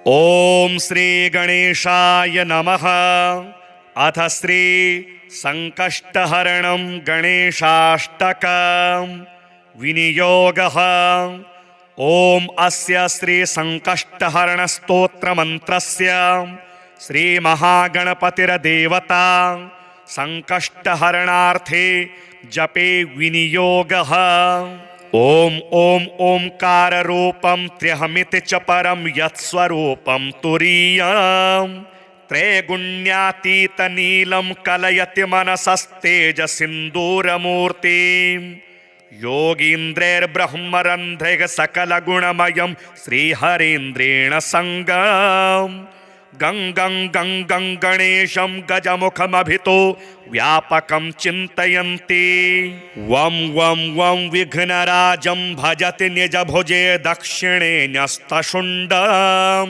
ओम श्री गणेशाय नमः। अथ श्री संकष्टहरणं गणेशाष्टकं विनियोगः। ओम अस्य श्री संकष्टहरण स्तोत्र मंत्रस्य श्री महागणपतिर्देवता संकष्टहरणार्थे जपे विनियोगः। ओम ओम ओंकार रूपम त्र्यहमिति च परम यत्स्वरूपम तुरीयं त्रैगुण्यातीत नीलम कलयति मनसस्तेज सिंदूरमूर्तिं योगीन्द्रैर्ब्रह्मरन्ध्रैः सकल गुणमयं श्रीहरीन्द्रेण संगम गं गं गं गं गणेशं गजमुखमभितो व्यापकं चिन्तयन्ति। वं वं वं विघ्नराजं भजति निजभुजे दक्षिणे न्यस्तशुण्डं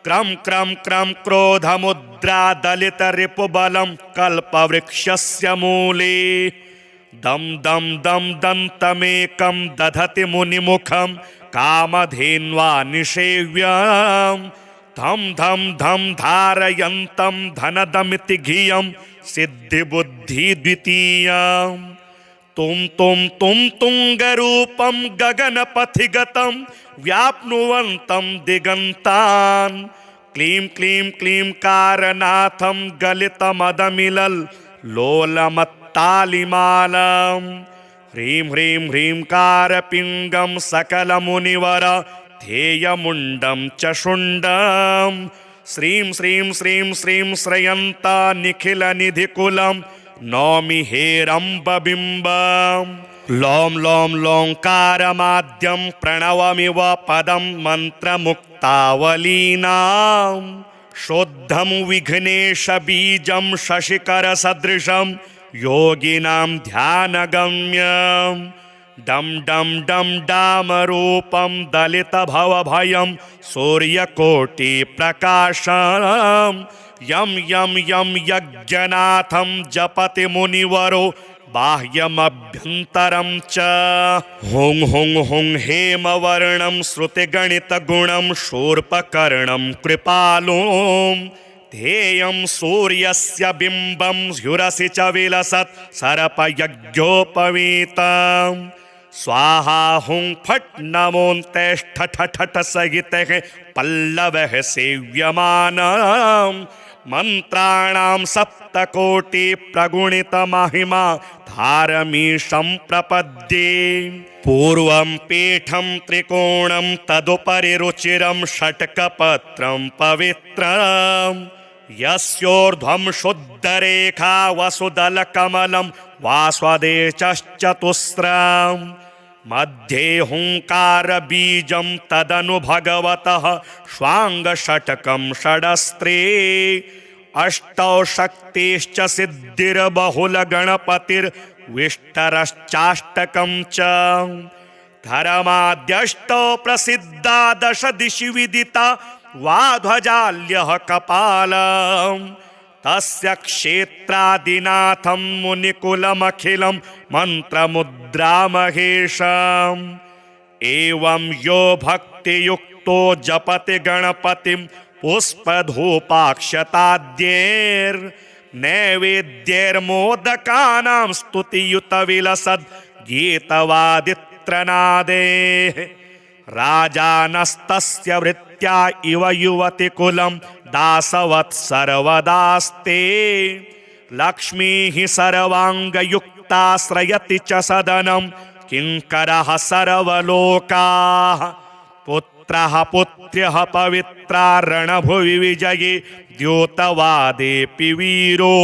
क्रं क्रं क्रं क्रोधमुद्रा दलितरिपुबलं कल्पवृक्षस्य मूले दं दं दं दन्तमेकं दधति मुनिमुखं कामधेन्वा निषेव्यम् धम धम धम धारयन्तं धनदमिति धियं सिद्धिबुद्धि द्वितीयं तुम तुंगरूपं गगनपथिगतं व्याप्नुवन्तं दिगन्तान् क्लीं क्लीं क्लीं कारनाथं गलितमदमिलल लोलमत्तालिमालं ह्रीं ह्रीं ह्रीं कारपिङ्गं सकलमुनिवर ध्येयमुण्डं च शुण्डं श्रीं श्रीं श्रीं श्रीं श्रयन्ता निखिलनिधिकुलं नौमि हेरम्बबिम्बं लों लों लोङ्कारमाद्यं प्रणवमिव पदं मन्त्रमुक्तावलीनां शुद्धं विघ्नेशबीजं शशिकरसदृशं योगिनां ध्यानगम्यम् डम डम डम डामरूपं दलितभवभयं सूर्यकोटि प्रकाशं यं यं यं यज्ञनाथं जपति मुनिवरो बाह्यमभ्यन्तरं च हुं हुं हुं हेमवर्णं श्रुतिगणितगुणं शूर्पकर्णं कृपालुं ध्येयं सूर्यस्य बिम्बं ह्युरसि च विलसत् सर्पयज्ञोपवीतम् स्वाहा हुं फट् नमोऽन्तेष्ठ ठठ सहितः पल्लवः सेव्यमानं मन्त्राणां सप्तकोटि प्रगुणित महिमा धारमीशं प्रपद्ये पूर्वं पीठं त्रिकोणं तदुपरि रुचिरं षट्कपत्रं पवित्रं यस्योर्ध्वं शुद्धरेखा वसुदलकमलं वास्वदेशश्चतुस्रं मध्ये हुंकारबीजं तदनु भगवतः श्वाङ्गषट्कं षडस्त्रे अष्टौ शक्तिश्च सिद्धिर्बहुलगणपतिर्विष्टरश्चाष्टकं च धर्माद्यष्टौ प्रसिद्धा दश दिशि विदिता वाध्वजाल्यः कपालम् तस्य क्षेत्रादिनाथं मुनिकुलमखिलं मन्त्रमुद्रामहेशम् एवं यो भक्तियुक्तो जपति गणपतिं पुष्पधूपाक्षताद्यैर्नैवेद्यैर्मोदकानां स्तुतियुतविलसद् गीतवादित्रनादेः राजानस्तस्य वृत्त्या इव युवतिकुलं दासवत् सर्वदास्ते लक्ष्मीः सर्वाङ्गयुक्ताश्रयति च सदनं किङ्करः सर्वलोकाः पुत्रः पुत्र्यः पवित्रा रणभुवि विजये द्योतवादेऽपि वीरो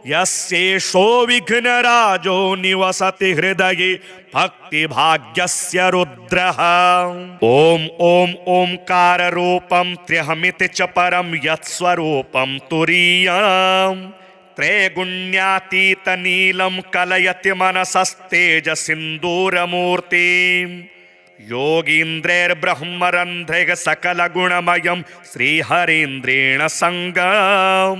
यस्येषो विघ्नराजो निवसति हृदये भक्तिभाग्यस्य रुद्रः। ॐ ॐ ओंकाररूपं त्र्यहमिति च परं यत्स्वरूपं तुरीयं त्रैगुण्यातीत नीलं कलयति मनसस्तेज सिंदूरमूर्तिं योगीन्द्रैर्ब्रह्मरन्ध्रैः सकल गुणमयं श्रीहरीन्द्रेण संगम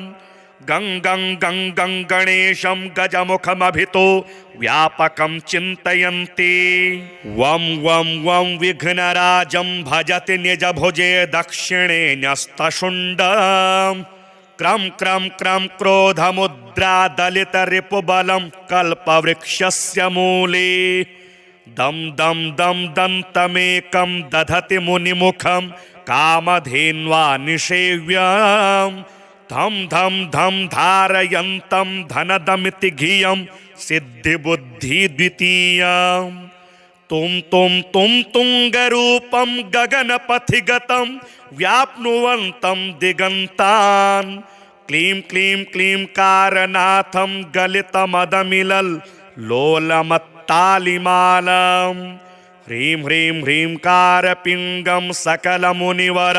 गङ्गं गङ्गं गणेशं गजमुखमभितो व्यापकं चिन्तयन्ति। वं वं वं विघ्नराजं भजति निजभुजे दक्षिणे न्यस्तशुण्डम्। क्रं क्रं क्रं क्रोधमुद्रा दलितरिपुबलं कल्पवृक्षस्य मूले। दं दं दं दन्तमेकं दधति मुनिमुखं कामधेन्वा निषेव्यम्। धं धं धं धारयन्तं धनदमिति धियं सिद्धिबुद्धि द्वितीयम्। तुं तुं तुं तुङ्गरूपं गगनपथिगतं व्याप्नुवन्तं दिगन्तान्। क्लीं क्लीं क्लीं कारनाथं गलितमदमिलल् लोलमत्तालिमालम्। ह्रीं ह्रीं ह्रीं कारपिङ्गं सकलमुनिवर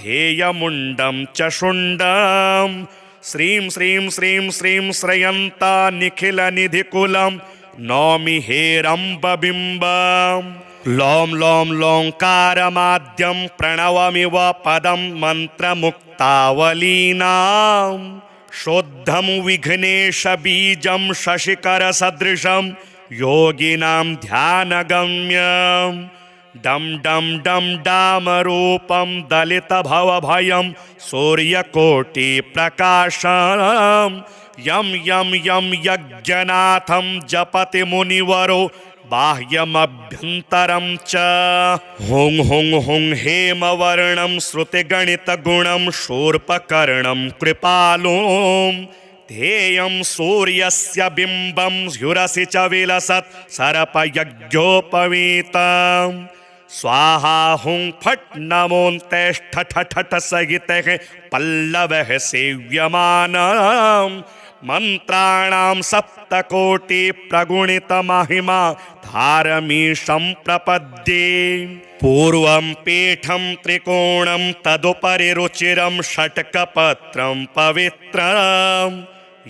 ध्येयमुण्डं च शुण्डम्। श्रीं श्रीं श्रीं श्रीं श्रयन्ता निखिलनिधिकुलं नौमि हेरम्बबिम्बम्। लों लों लोङ्कारमाद्यं प्रणवमिव पदं मन्त्रमुक्तावलीनां। शुद्धं विघ्नेशबीजं शशिकरसदृशं योगिनां ध्यानगम्यम्। डं डं डं डामरूपं दलितभवभयं सूर्यकोटिप्रकाशम्। यं यं यं यज्ञनाथं जपति मुनिवरो बाह्यमभ्यन्तरं च। हुं हुं हुं हेमवर्णं श्रुतिगणितगुणं शूर्पकर्णं कृपालुम्। ध्येयं सूर्यस्य बिम्बं ह्युरसि च विलसत् सर्पयज्ञोपवीतम्। स्वाहा हुं फट् नमोऽन्तेष्ठ ठठ सहितः पल्लवः सेव्यमानम्। मन्त्राणां सप्तकोटि प्रगुणितमहिमा धारमीशं प्रपद्ये। पूर्वं पीठं त्रिकोणं तदुपरि रुचिरं षट्कपत्रं पवित्रम्।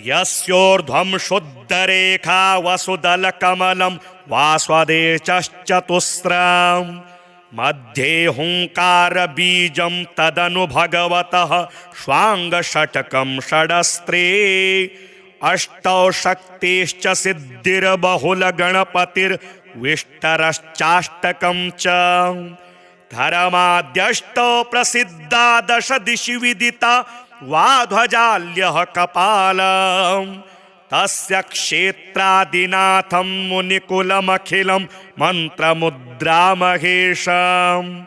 यस्योर्ध्वं शुद्धरेखा वसुदलकमलं वास्वदेशश्चतुस्रम्। मध्ये हुङ्कारबीजं तदनु भगवतः स्वाङ्गषट्कं षडस्त्रे। अष्टौ शक्तिश्च सिद्धिर्बहुलगणपतिर्विष्टरश्चाष्टकं च। धर्माद्यष्टौ प्रसिद्धा दश दिशि विदिता वाध्वजाल्यः कपालम्। तस्य क्षेत्रादिनाथं मुनिकुलमखिलं मन्त्रमुद्रामहेशम्।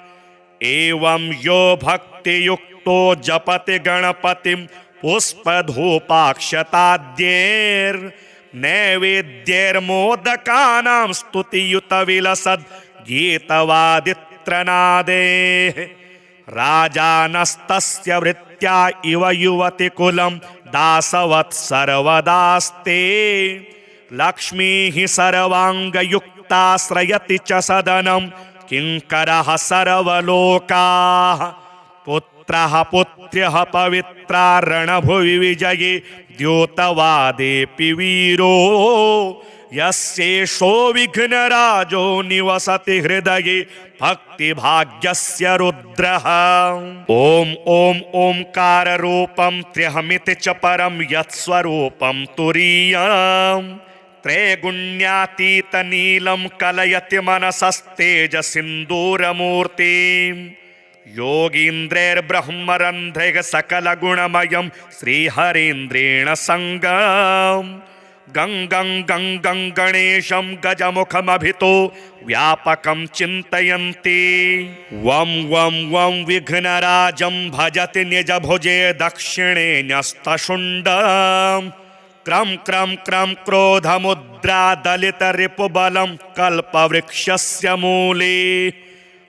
एवं यो भक्तियुक्तो जपति गणपतिं पुष्पधूपाक्षताद्यैर्नैवेद्यैर्मोदकानां स्तुतियुतविलसद् गीतवादित्रनादेः। राजानस्तस्य वृत्त्या इव युवतिकुलं दासवत् सर्वदास्ते। लक्ष्मीः सर्वाङ्गयुक्ताश्रयति च सदनं किङ्करः सर्वलोकाः। पुत्रः पुत्र्यः पवित्रा रणभुवि विजये द्योतवादेऽपि वीरो। यस्येषो विघ्नराजो निवसति हृदये भक्तिभाग्यस्य रुद्रः। ॐ ॐ ओंकाररूपं त्र्यहमिति च परं यत्स्वरूपं तुरीयम्। त्रैगुण्यातीतनीलं कलयति मनसस्तेजसिन्दूरमूर्तिम्। योगीन्द्रैर्ब्रह्मरन्ध्रैः सकलगुणमयं श्रीहरीन्द्रेण सङ्गम्। गङ्गं गङ्गं गणेशं गजमुखमभितो व्यापकं चिन्तयन्ति। वं वं वं विघ्नराजं भजति निजभुजे दक्षिणे न्यस्तशुण्डम्। क्रं क्रं क्रं क्रोधमुद्रा दलितरिपुबलं कल्पवृक्षस्य मूले।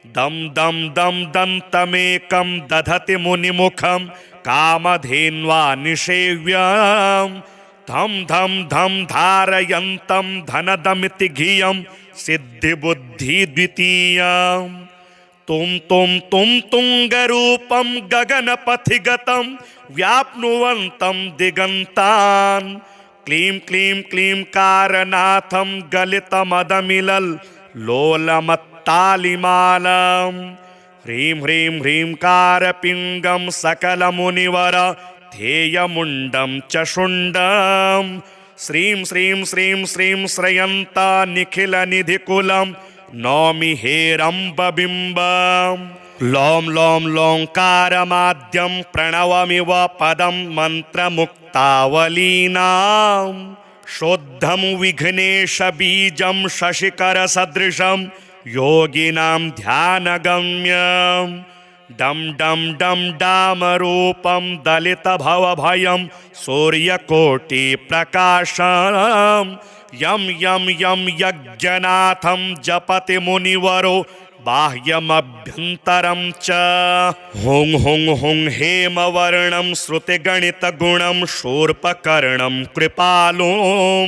दं दं दं दन्तमेकं दधति मुनिमुखं कामधेन्वा निषेव्यम्। धं धं धं धारयन्तं धनदमिति धियं सिद्धिबुद्धि द्वितीयम्। तुं तुं तुं तुङ्गरूपं गगनपथिगतं व्याप्नुवन्तं दिगन्तान्। क्लीं क्लीं क्लीं कारनाथं गलितमदमिलल् लोलमत्तालिमालम्। ह्रीं ह्रीं ह्रीं कारपिङ्गं सकलमुनिवर ध्येयमुण्डं च शुण्डं श्रीं श्रीं श्रीं श्रीं श्रयन्ता निखिलनिधिकुलं नौमि हेरम्बबिम्बं लों लों लोङ्कारमाद्यं प्रणवमिव पदं मन्त्रमुक्तावलीनां शुद्धं विघ्नेशबीजं शशिकरसदृशं योगिनां ध्यानगम्यं डं डं डं डामरूपं दलितभवभयं सूर्यकोटिप्रकाशं यं यं यं यज्ञनाथं जपति मुनिवरो बाह्यमभ्यन्तरं च हुं हुं हुं हेमवर्णं श्रुतिगणितगुणं शूर्पकर्णं कृपालुं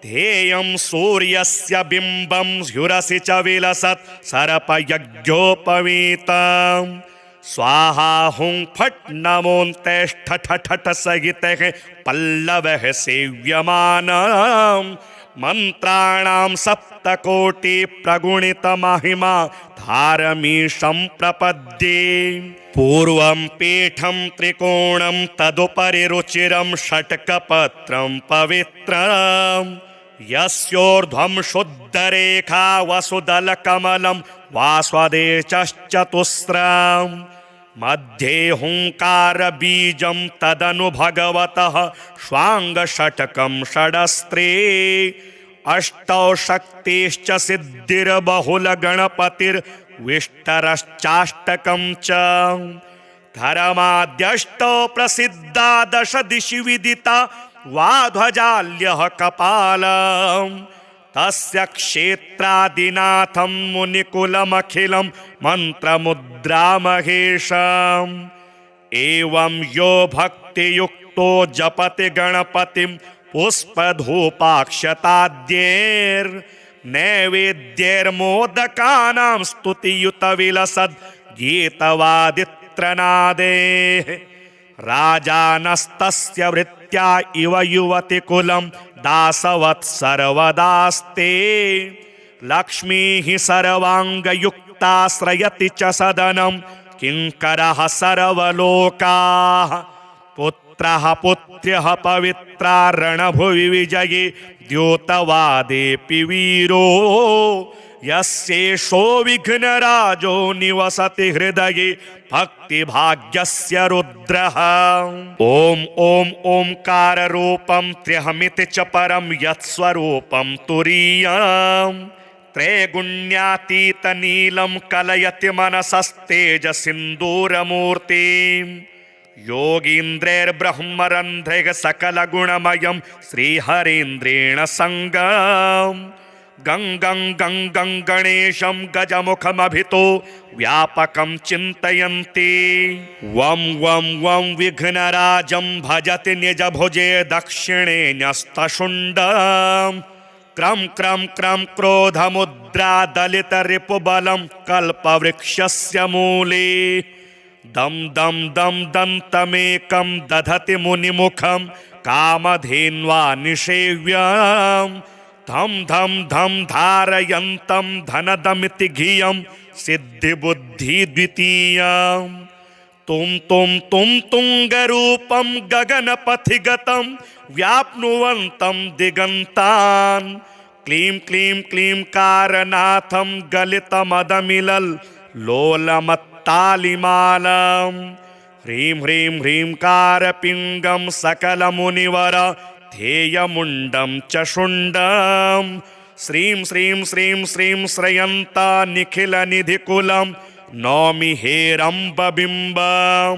ध्येयं सूर्यस्य बिम्बं स्युरसि च विलसत् सर्पयज्ञोपवीतं स्वाहा हुं फट् नमोऽन्तेष्ठ ठठ सहितः पल्लवः सेव्यमानं मन्त्राणां सप्तकोटि प्रगुणितमहिमा धारमीशं प्रपद्ये पूर्वं पीठं त्रिकोणं तदुपरि रुचिरं षट्कपत्रं पवित्रं यस्योर्ध्वं शुद्धरेखा वसुदलकमलं वास्वदेशश्चतुस्रं मध्ये हुङ्कारबीजं तदनु भगवतः स्वाङ्गषट्कं षडस्त्रे अष्टौ शक्तिश्च सिद्धिर्बहुलगणपतिर्विष्टरश्चाष्टकं च धर्माद्यष्टौ प्रसिद्धा दश दिशि विदिता वाध्वजाल्यः कपालम् तस्य क्षेत्रादिनाथं मुनिकुलमखिलं मन्त्रमुद्रामहेशम् एवं यो भक्तियुक्तो जपति गणपतिं पुष्पधूपाक्षताद्यैर्नैवेद्यैर्मोदकानां स्तुतियुतविलसद् गीतवादित्रनादेः राजानस्तस्य वृत्त्या इव युवतिकुलं दासवत् सर्वदास्ते लक्ष्मीः सर्वाङ्गयुक्ताश्रयति च सदनं किङ्करः सर्वलोकाः पुत्रः पुत्र्यः पवित्रा रणभुवि विजये द्योतवादेऽपि वीरो यस्येषो विघ्नराजो निवसति हृदये भक्तिभाग्यस्य रुद्रः ॐ ॐ ओंकाररूपं त्र्यहमिति च परं यत्स्वरूपं तुरीयं त्रैगुण्यातीतनीलं कलयति मनसस्तेजसिन्दूरमूर्तिम् योगीन्द्रैर्ब्रह्मरन्ध्रैः सकलगुणमयं श्रीहरीन्द्रेण सङ्गम् गं गं गं गं गणेशं गजमुखमभितो व्यापकं चिन्तयन्ति वं वं वं विघ्नराजं भजति निजभुजे दक्षिणे न्यस्तशुण्डं क्रं क्रं क्रं क्रोधमुद्रादलितरिपुबलं कल्पवृक्षस्य मूले दं दं दं दन्तमेकं दधति मुनिमुखं कामधेन्वा निषेव्यम् धम धम धम धारयन्तं धनदमिति धियं सिद्धिबुद्धि द्वितीयं तुम तुङ्गरूपं गगनपथिगतं व्याप्नुवन्तं दिगन्तान् क्लीं क्लीं क्लीं कारनाथं गलितमदमिलल् लोलमत्तालिमालं ह्रीं ह्रीं ह्रीं कारपिङ्गं सकलमुनिवर ध्येयमुण्डं च शुण्डं श्रीं श्रीं श्रीं श्रीं श्रयन्ता निखिलनिधिकुलं नौमि हेरम्बबिम्बं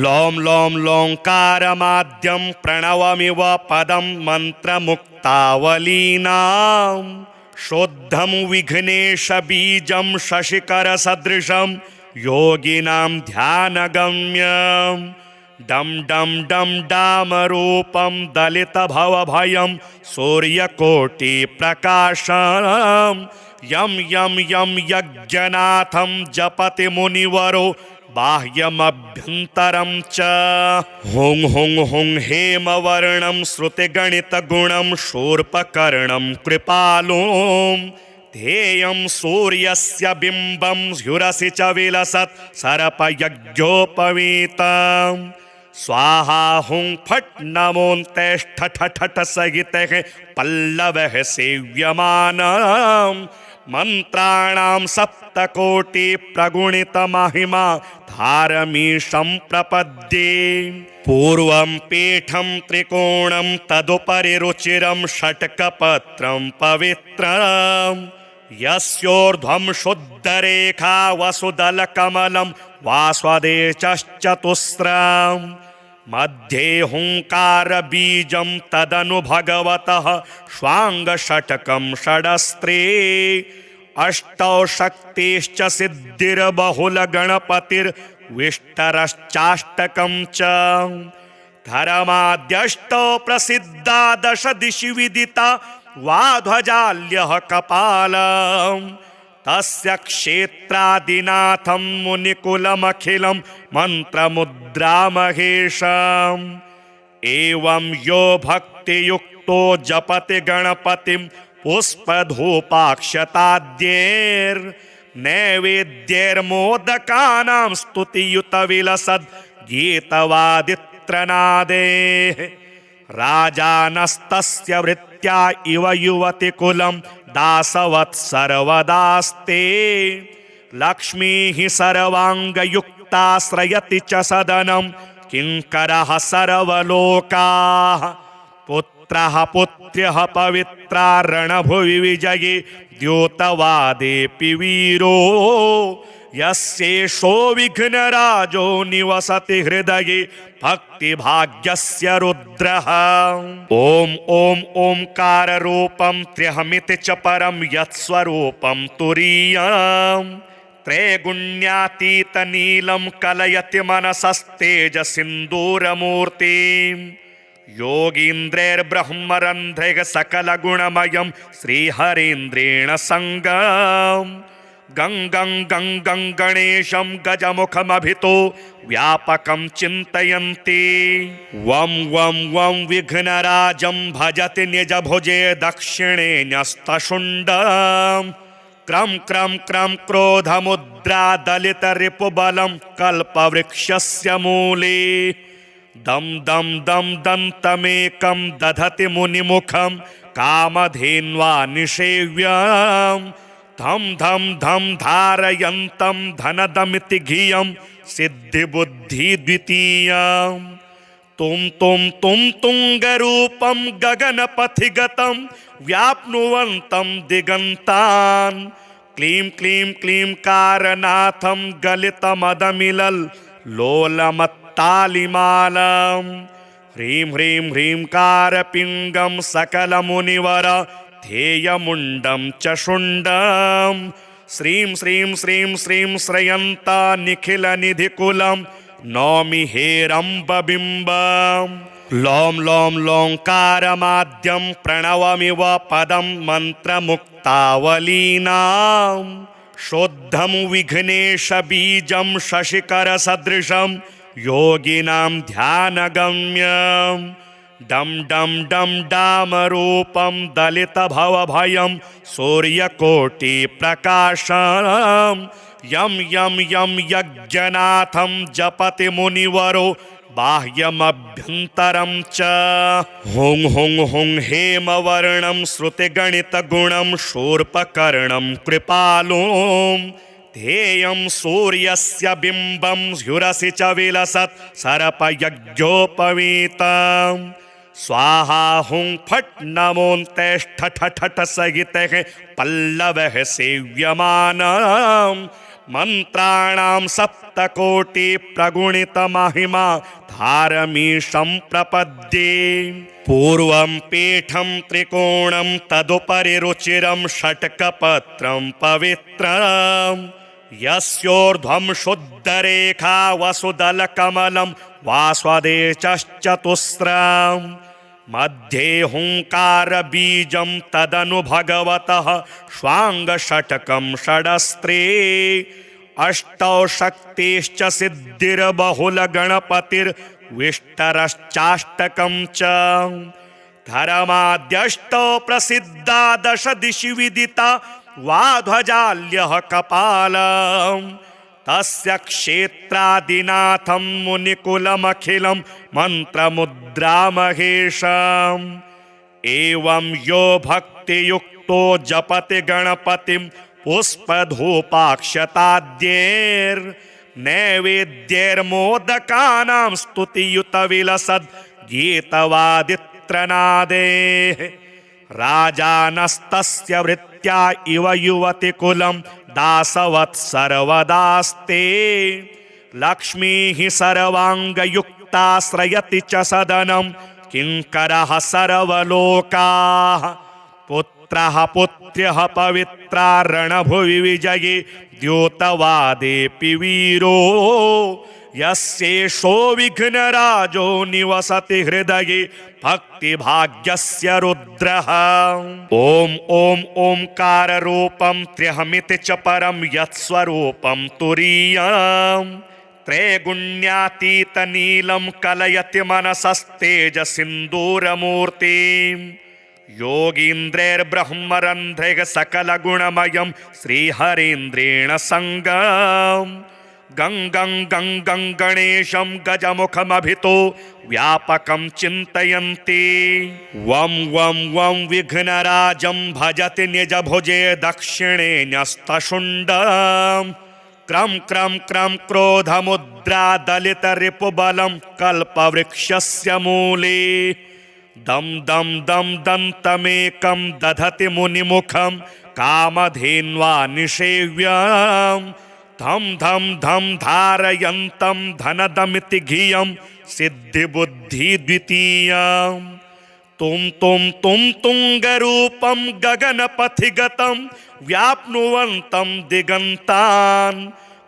लों लों लोङ्कारमाद्यं प्रणवमिव पदं मन्त्रमुक्तावलीनां शुद्धं विघ्नेशबीजं शशिकरसदृशं योगिनां ध्यानगम्यं डं डं डं डामरूपं दलितभवभयं सूर्यकोटिप्रकाशं यं यं यं यज्ञनाथं जपति मुनिवरो बाह्यमभ्यन्तरं च हुं हुं हुं हेमवर्णं श्रुतिगणितगुणं शूर्पकर्णं कृपालुं ध्येयं सूर्यस्य बिम्बं स्युरसि च विलसत् सर्पयज्ञोपवीतं स्वाहा हुं फट् नमोऽन्तेष्ठ ठठ ठठ सहितः पल्लवः सेव्यमानम् मंत्राणां सप्तकोटि प्रगुणित महिमा धारमीशं प्रपद्ये पूर्वं पीठं त्रिकोणं तदुपरि रुचिरं षट्कपत्रं पवित्रं यस्योर्ध्वं शुद्धरेखा वसुदलकमलं वास्वदेशश्चतुस्रम् मध्ये हुंकारबीजं तदनु भगवतः श्वाङ्गषट्कं षडस्त्रे अष्टौ शक्तिश्च सिद्धिर्बहुलगणपतिर्विष्टरश्चाष्टकं च धर्माद्यष्टौ प्रसिद्धा दश दिशि विदिता वाध्वजाल्यः कपालम् तस्य क्षेत्रादिनाथं मुनिकुलमखिलं मन्त्रमुद्रामहेशम् एवं यो भक्तियुक्तो जपति गणपतिं पुष्पधूपाक्षताद्यैर्नैवेद्यैर्मोदकानां स्तुतियुतविलसद् गीतवादित्रनादेः राजानस्तस्य वृत्त्या इव युवतिकुलं दासवत् सर्वदास्ते लक्ष्मीः सर्वाङ्गयुक्ताश्रयति च सदनं किङ्करः सर्वलोकाः पुत्रः पुत्र्यः पवित्रा रणभुवि विजये द्योतवादेऽपि वीरो यस्येषो विघ्नराजो निवसति हृदये भक्तिभाग्यस्य रुद्रः ॐ ॐ ओंकाररूपं त्र्यहमिति च परं यत्स्वरूपं तुरीयं त्रैगुण्यातीतनीलं कलयति मनसस्तेजसिन्दूरमूर्तिम् योगीन्द्रैर्ब्रह्मरन्ध्रैः सकलगुणमयं श्रीहरीन्द्रेण सङ्गम् गं गं गं गं गणेशं गजमुखमभितो व्यापकं चिन्तयन्ति वं वं वं विघ्नराजं भजति निजभुजे दक्षिणे न्यस्तशुण्डम् क्रं क्रं क्रं क्रोधमुद्रा दलितरिपुबलं कल्पवृक्षस्य मूले दं दं दं दन्तमेकं दधति मुनिमुखं कामधेन्वा निषेव्यम् धम धम धम धारयन्तं धनदमिति धियं सिद्धिबुद्धि द्वितीयं तुम तुंगरूपं गगनपथिगतं व्याप्नुवन्तं दिगन्तान् क्लीं क्लीं क्लीं कारनाथं गलितमदमिलल् लोलमत्तालिमालम् ह्रीं ह्रीं ह्रीं कारपिङ्गं सकलमुनिवर ध्येयमुण्डं च शुण्डं श्रीं श्रीं श्रीं श्रीं श्रयन्ता निखिलनिधिकुलं नौमि हेरम्बबिम्बं लों लों लोङ्कारमाद्यं प्रणवमिव पदं मन्त्रमुक्तावलीनां शुद्धं विघ्नेशबीजं शशिकरसदृशं योगिनां ध्यानगम्यम् डम डम डम डामरूपं दलितभवभयं सूर्यकोटिप्रकाशं यं यं यं यज्ञनाथं जपति मुनिवरो बाह्यमभ्यन्तरं च हुं हुं हुं हेमवर्णं श्रुतिगणितगुणं शूर्पकर्णं कृपालुं ध्येयं सूर्यस्य बिम्बं ह्युरसि च विलसत् सर्पयज्ञोपवीतम् स्वाहा हुं फट् नमोऽन्तेष्ठ ठठ सहितः पल्लवः सेव्यमानम् मंत्राणां सप्तकोटि प्रगुणित महिमा धारमीशं प्रपद्ये पूर्वं पीठं त्रिकोणं तदुपरि रुचिरं षट्कपत्रं पवित्रं यस्योर्ध्वं शुद्धरेखा वसुदलकमलं वास्वदेशश्चतुस्रम् मध्ये हुंकारबीजं तदनु भगवतः श्वाङ्गषट्कं षडस्त्रे अष्टौ शक्तिश्च सिद्धिर्बहुलगणपतिर्विष्टरश्चाष्टकं च धर्माद्यष्टौ प्रसिद्धा दश दिशि विदिता वाध्वजाल्यः कपालम् तस्य क्षेत्रादिनाथं मुनिकुलमखिलं मन्त्रमुद्रामहेशम् एवं यो भक्तियुक्तो जपति गणपतिं पुष्पधूपाक्षताद्यैर्नैवेद्यैर्मोदकानां स्तुतियुतविलसद् गीतवादित्रनादेः राजानस्तस्य वृत्त्या इव युवतिकुलं दासवत् सर्वदास्ते लक्ष्मीः सर्वाङ्गयुक्ताश्रयति च सदनं किङ्करः सर्वलोकाः पुत्रः पुत्र्यः पवित्रा रणभुवि विजये द्योतवादेऽपि वीरो यस्येषो विघ्नराजो निवसति हृदये भक्तिभाग्यस्य रुद्रः। ॐ ॐ ओंकाररूपं त्र्यहमिति च परं यत्स्वरूपं तुरीयम् त्रैगुण्यातीतनीलं कलयति मनसस्तेजसिन्दूरमूर्तिम् योगीन्द्रैर्ब्रह्मरन्ध्रैः सकलगुणमयं श्रीहरीन्द्रेण सङ्गम् गङ्गं गङ्गं गणेशं गजमुखमभितो व्यापकं चिन्तयन्ति वं वं वं विघ्नराजं भजति निजभुजे दक्षिणे न्यस्तशुण्डम् क्रं क्रं क्रं क्रोधमुद्रा दलितरिपुबलं कल्पवृक्षस्य मूले दं दं दं दन्तमेकं दधति मुनिमुखं कामधेन्वा निषेव्यम् धं धं धं धारयन्तं धनदमिति धियं सिद्धिबुद्धि द्वितीयम् तुं तुं तुं तुङ्गरूपं गगनपथिगतं व्याप्नुवन्तं दिगन्तान्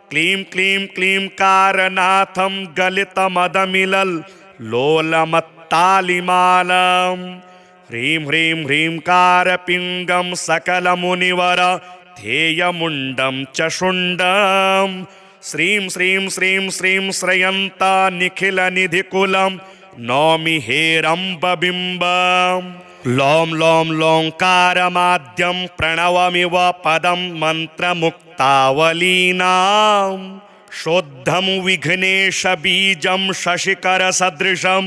क्लीं क्लीं क्लीं कारनाथं गलितमदमिलल् लोलमत्तालिमालम् ह्रीं ह्रीं ह्रीं कारपिङ्गं सकलमुनिवर ध्येयमुण्डं च शुण्डं श्रीं श्रीं श्रीं श्रीं श्रयन्ता निखिलनिधिकुलं नौमि हेरम्बबिम्बम् लों लों लोङ्कारमाद्यं प्रणवमिव पदं मन्त्रमुक्तावलीनां शुद्धं विघ्नेशबीजं शशिकरसदृशं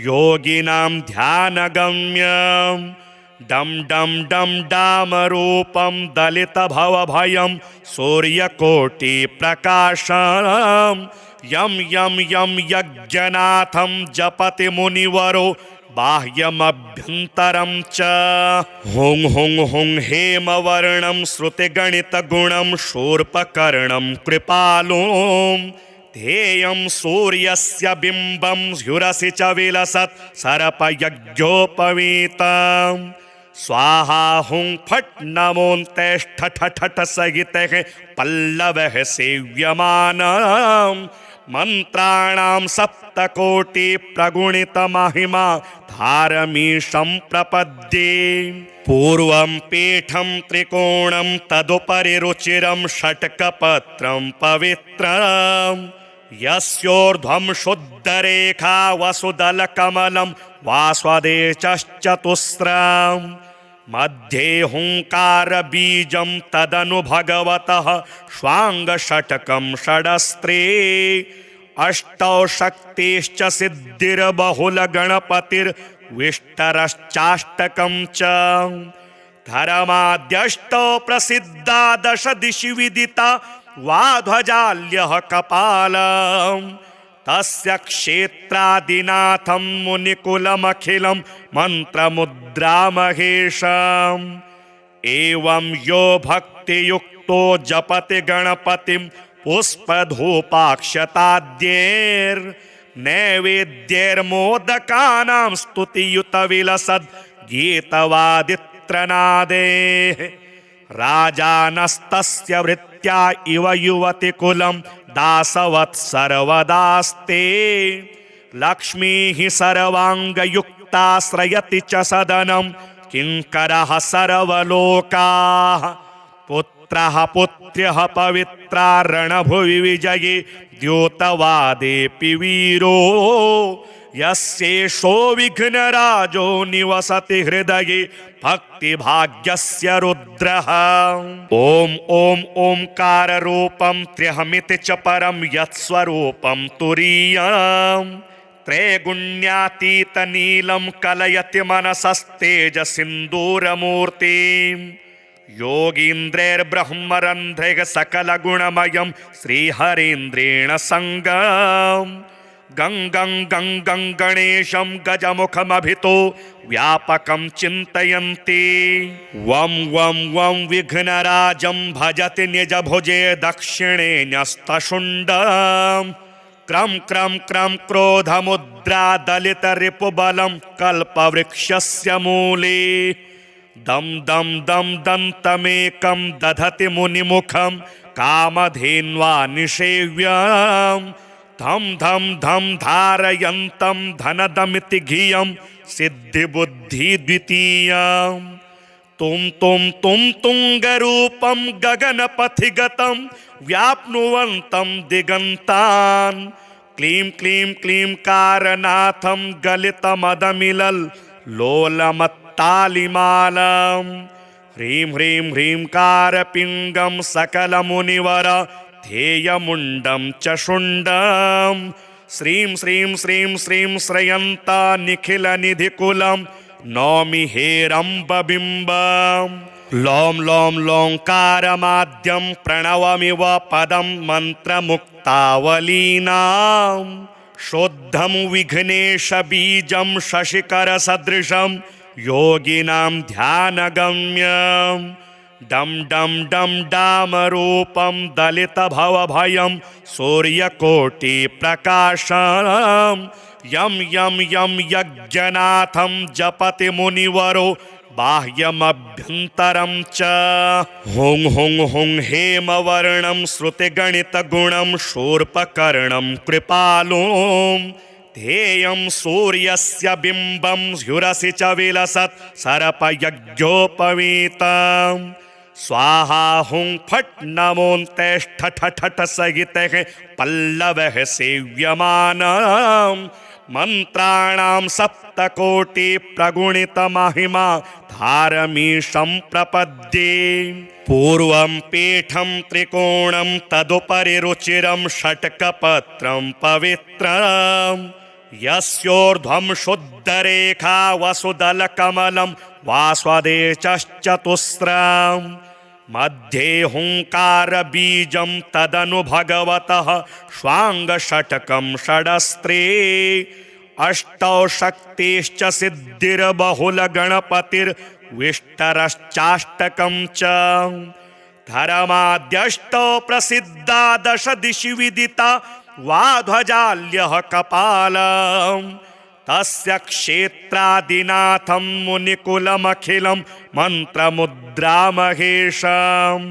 योगिनां ध्यानगम्यम् डं डं डं डामरूपं दलितभवभयं सूर्यकोटिप्रकाशम् यं यं यं यज्ञनाथं जपति मुनिवरो बाह्यमभ्यन्तरं च हुं हुं हुं हेमवर्णं श्रुतिगणितगुणं शूर्पकर्णं कृपालुं ध्येयं सूर्यस्य बिम्बं ह्युरसि च विलसत् सर्पयज्ञोपवीतम् स्वाहा हुं फट् नमोऽन्तेष्ठठठठ सहितः पल्लवः सेव्यमानम् मन्त्राणां सप्तकोटि प्रगुणितमहिमा धारमीशं प्रपद्ये पूर्वं पीठं त्रिकोणं तदुपरि रुचिरं षट्कपत्रं पवित्रम् यस्योर्ध्वं शुद्धरेखा वसुदलकमलं वास्वदेशश्चतुस्रम् मध्ये हुङ्कारबीजं तदनु भगवतः श्वाङ्गषट्कं षडस्त्रे अष्टौ शक्तिश्च सिद्धिर्बहुलगणपतिर्विष्टरश्चाष्टकं च धर्माद्यष्टौ प्रसिद्धा दश दिशि विदिता वाध्वजाल्यः कपालम् तस्य क्षेत्रादिनाथं मुनिकुलमखिलं मन्त्रमुद्रामहेशम् एवं यो भक्तियुक्तो जपति गणपतिं पुष्पधूपाक्षताद्यैर्नैवेद्यैर्मोदकानां स्तुतियुतविलसद् गीतवादित्रनादेः राजानस्तस्य वृत्त्या इव युवतिकुलं दासवत् सर्वदास्ते लक्ष्मीः सर्वाङ्गयुक्ताश्रयति च सदनं किङ्करः सर्वलोकाः पुत्रः पुत्र्यः पवित्रा रणभुवि विजये द्योतवादेऽपि वीरो यस्येषो विघ्नराजो निवसति हृदये भक्तिभाग्यस्य रुद्रः। ॐ ॐ ओंकाररूपं त्र्यहमिति च परं यत्स्वरूपं तुरीयम् त्रैगुण्यातीतनीलं कलयति मनसस्तेजसिन्दूरमूर्तिम् योगीन्द्रैर्ब्रह्मरन्ध्रैः सकलगुणमयं श्रीहरीन्द्रेण सङ्गम् गं गं गं गं गणेशं गजमुखमभितो व्यापकं चिन्तयन्ति वं वं वं विघ्नराजं भजति निजभुजे दक्षिणे न्यस्तशुण्डम् क्रं क्रं क्रं क्रोधमुद्रा दलितरिपुबलं कल्पवृक्षस्य मूले दं दं दं दन्तमेकं दधति मुनिमुखं कामधेन्वा निषेव्यम् धं धं धं धारयन्तं धनदमिति धियं सिद्धिबुद्धिद्वितीयम् तुं तुं तुं तुङ्गरूपं गगनपथिगतं व्याप्नुवन्तं दिगन्तान् क्लीं क्लीं क्लीं कारनाथं गलितमदमिलल् लोलमत्तालिमालम् ह्रीं ह्रीं ह्रीं कारपिङ्गं सकलमुनिवर ध्येयमुण्डं च शुण्डं श्रीं श्रीं श्रीं श्रीं श्रयन्ता निखिलनिधिकुलं नौमि हेरम्बबिम्बम् लों लों लोङ्कारमाद्यं प्रणवमिव पदं मन्त्रमुक्तावलीनां शुद्धं विघ्नेशबीजं शशिकरसदृशं योगिनां ध्यानगम्यम् डं डं डं डामरूपं दलितभवभयं सूर्यकोटिप्रकाशम् यं यं यं यज्ञनाथं जपति मुनिवरो बाह्यमभ्यन्तरं च हुं हुं हुं हेमवर्णं श्रुतिगणितगुणं शूर्पकर्णं कृपालुं ध्येयं सूर्यस्य बिम्बं ह्युरसि च विलसत् सर्पयज्ञोपवीतम् स्वाहा हुं फट् नमोऽन्तेष्ठ ठठ सहितः पल्लवः सेव्यमानम् मन्त्राणां सप्तकोटि प्रगुणितमहिमा धारमीशं प्रपद्ये पूर्वं पीठं त्रिकोणं तदुपरि रुचिरं षट्कपत्रं पवित्रम् यस्योर्ध्वं शुद्धरेखा वसुदलकमलं वास्वदेशश्चतुस्रम् मध्ये हुंकारबीजं तदनु भगवतः श्वाङ्गषट्कं षडस्त्रे अष्टौ शक्तिश्च सिद्धिर्बहुलगणपतिर्विष्टरश्चाष्टकं च धर्माद्यष्टौ प्रसिद्धा दश दिशि विदिता वाध्वजाल्यः कपालम् तस्य क्षेत्रादिनाथं मुनिकुलमखिलं मन्त्रमुद्रामहेशम्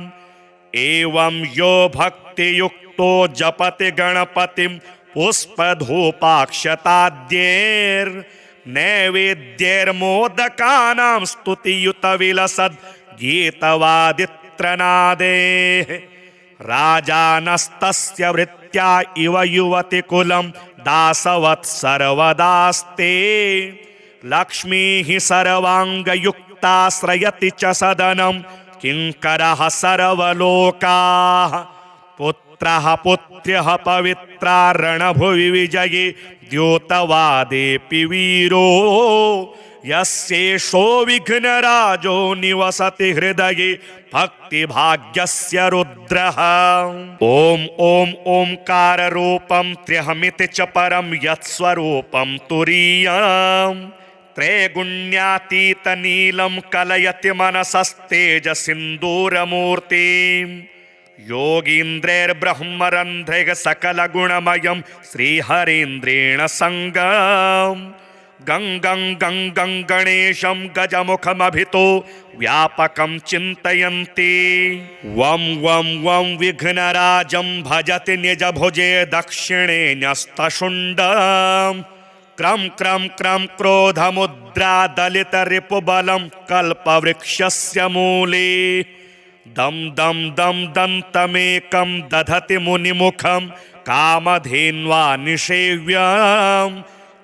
एवं यो भक्तियुक्तो जपति गणपतिं पुष्पधूपाक्षताद्यैर्नैवेद्यैर्मोदकानां स्तुतियुतविलसद् गीतवादित्रनादेः राजानस्तस्य वृत्त्या इव युवतिकुलं दासवत् सर्वदास्ते लक्ष्मीः सर्वाङ्गयुक्ताश्रयति च सदनं किङ्करः सर्वलोकाः पुत्रः पुत्र्यः पवित्रा रणभुवि विजये द्योतवादेऽपि वीरो यस्येषो विघ्नराजो निवसति हृदये भक्तिभाग्यस्य रुद्रः। ॐ ॐ ओंकाररूपं त्र्यहमिति च परं यत्स्वरूपं तुरीयम् त्रैगुण्यातीतनीलं कलयति मनसस्तेजसिन्दूरमूर्तिम् योगीन्द्रैर्ब्रह्मरन्ध्रैः सकलगुणमयं श्रीहरीन्द्रेण सङ्गम् गं गं गं गं गणेशं गजमुखमभितो व्यापकं चिन्तयन्ति वं वं वं विघ्नराजं भजति निजभुजे दक्षिणे न्यस्तशुण्डम् क्रं क्रं क्रं क्रोधमुद्रा दलितरिपुबलं कल्पवृक्षस्य मूले दं दं दं दन्तमेकं दधति मुनिमुखं कामधेन्वा निषेव्यम्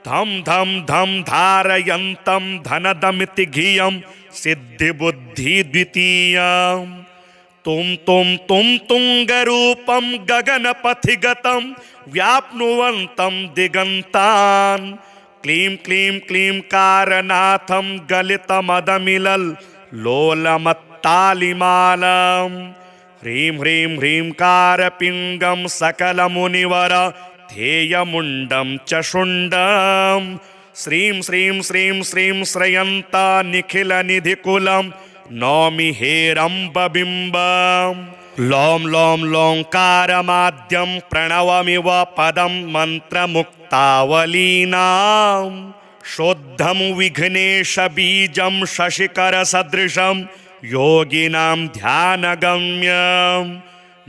धम धम धम धारयन्तं धनदमिति धियं सिद्धिबुद्धि द्वितीयम् तुम तुंगरूपं गगनपथिगतं व्याप्नुवन्तं दिगन्तान् क्लीं क्लीं क्लीं कारनाथं गलितमदमिलल् लोलमत्तालिमालम् ह्रीं ह्रीं ह्रीं कारपिङ्गं सकलमुनिवर ध्येयमुण्डं च शुण्डं श्रीं श्रीं श्रीं श्रीं श्रयन्ता निखिलनिधिकुलं नौमि हेरम्बबिम्बम् लों लों लोङ्कारमाद्यं प्रणवमिव पदं मन्त्रमुक्तावलीनां शुद्धं विघ्नेशबीजं शशिकरसदृशं योगिनां ध्यानगम्यं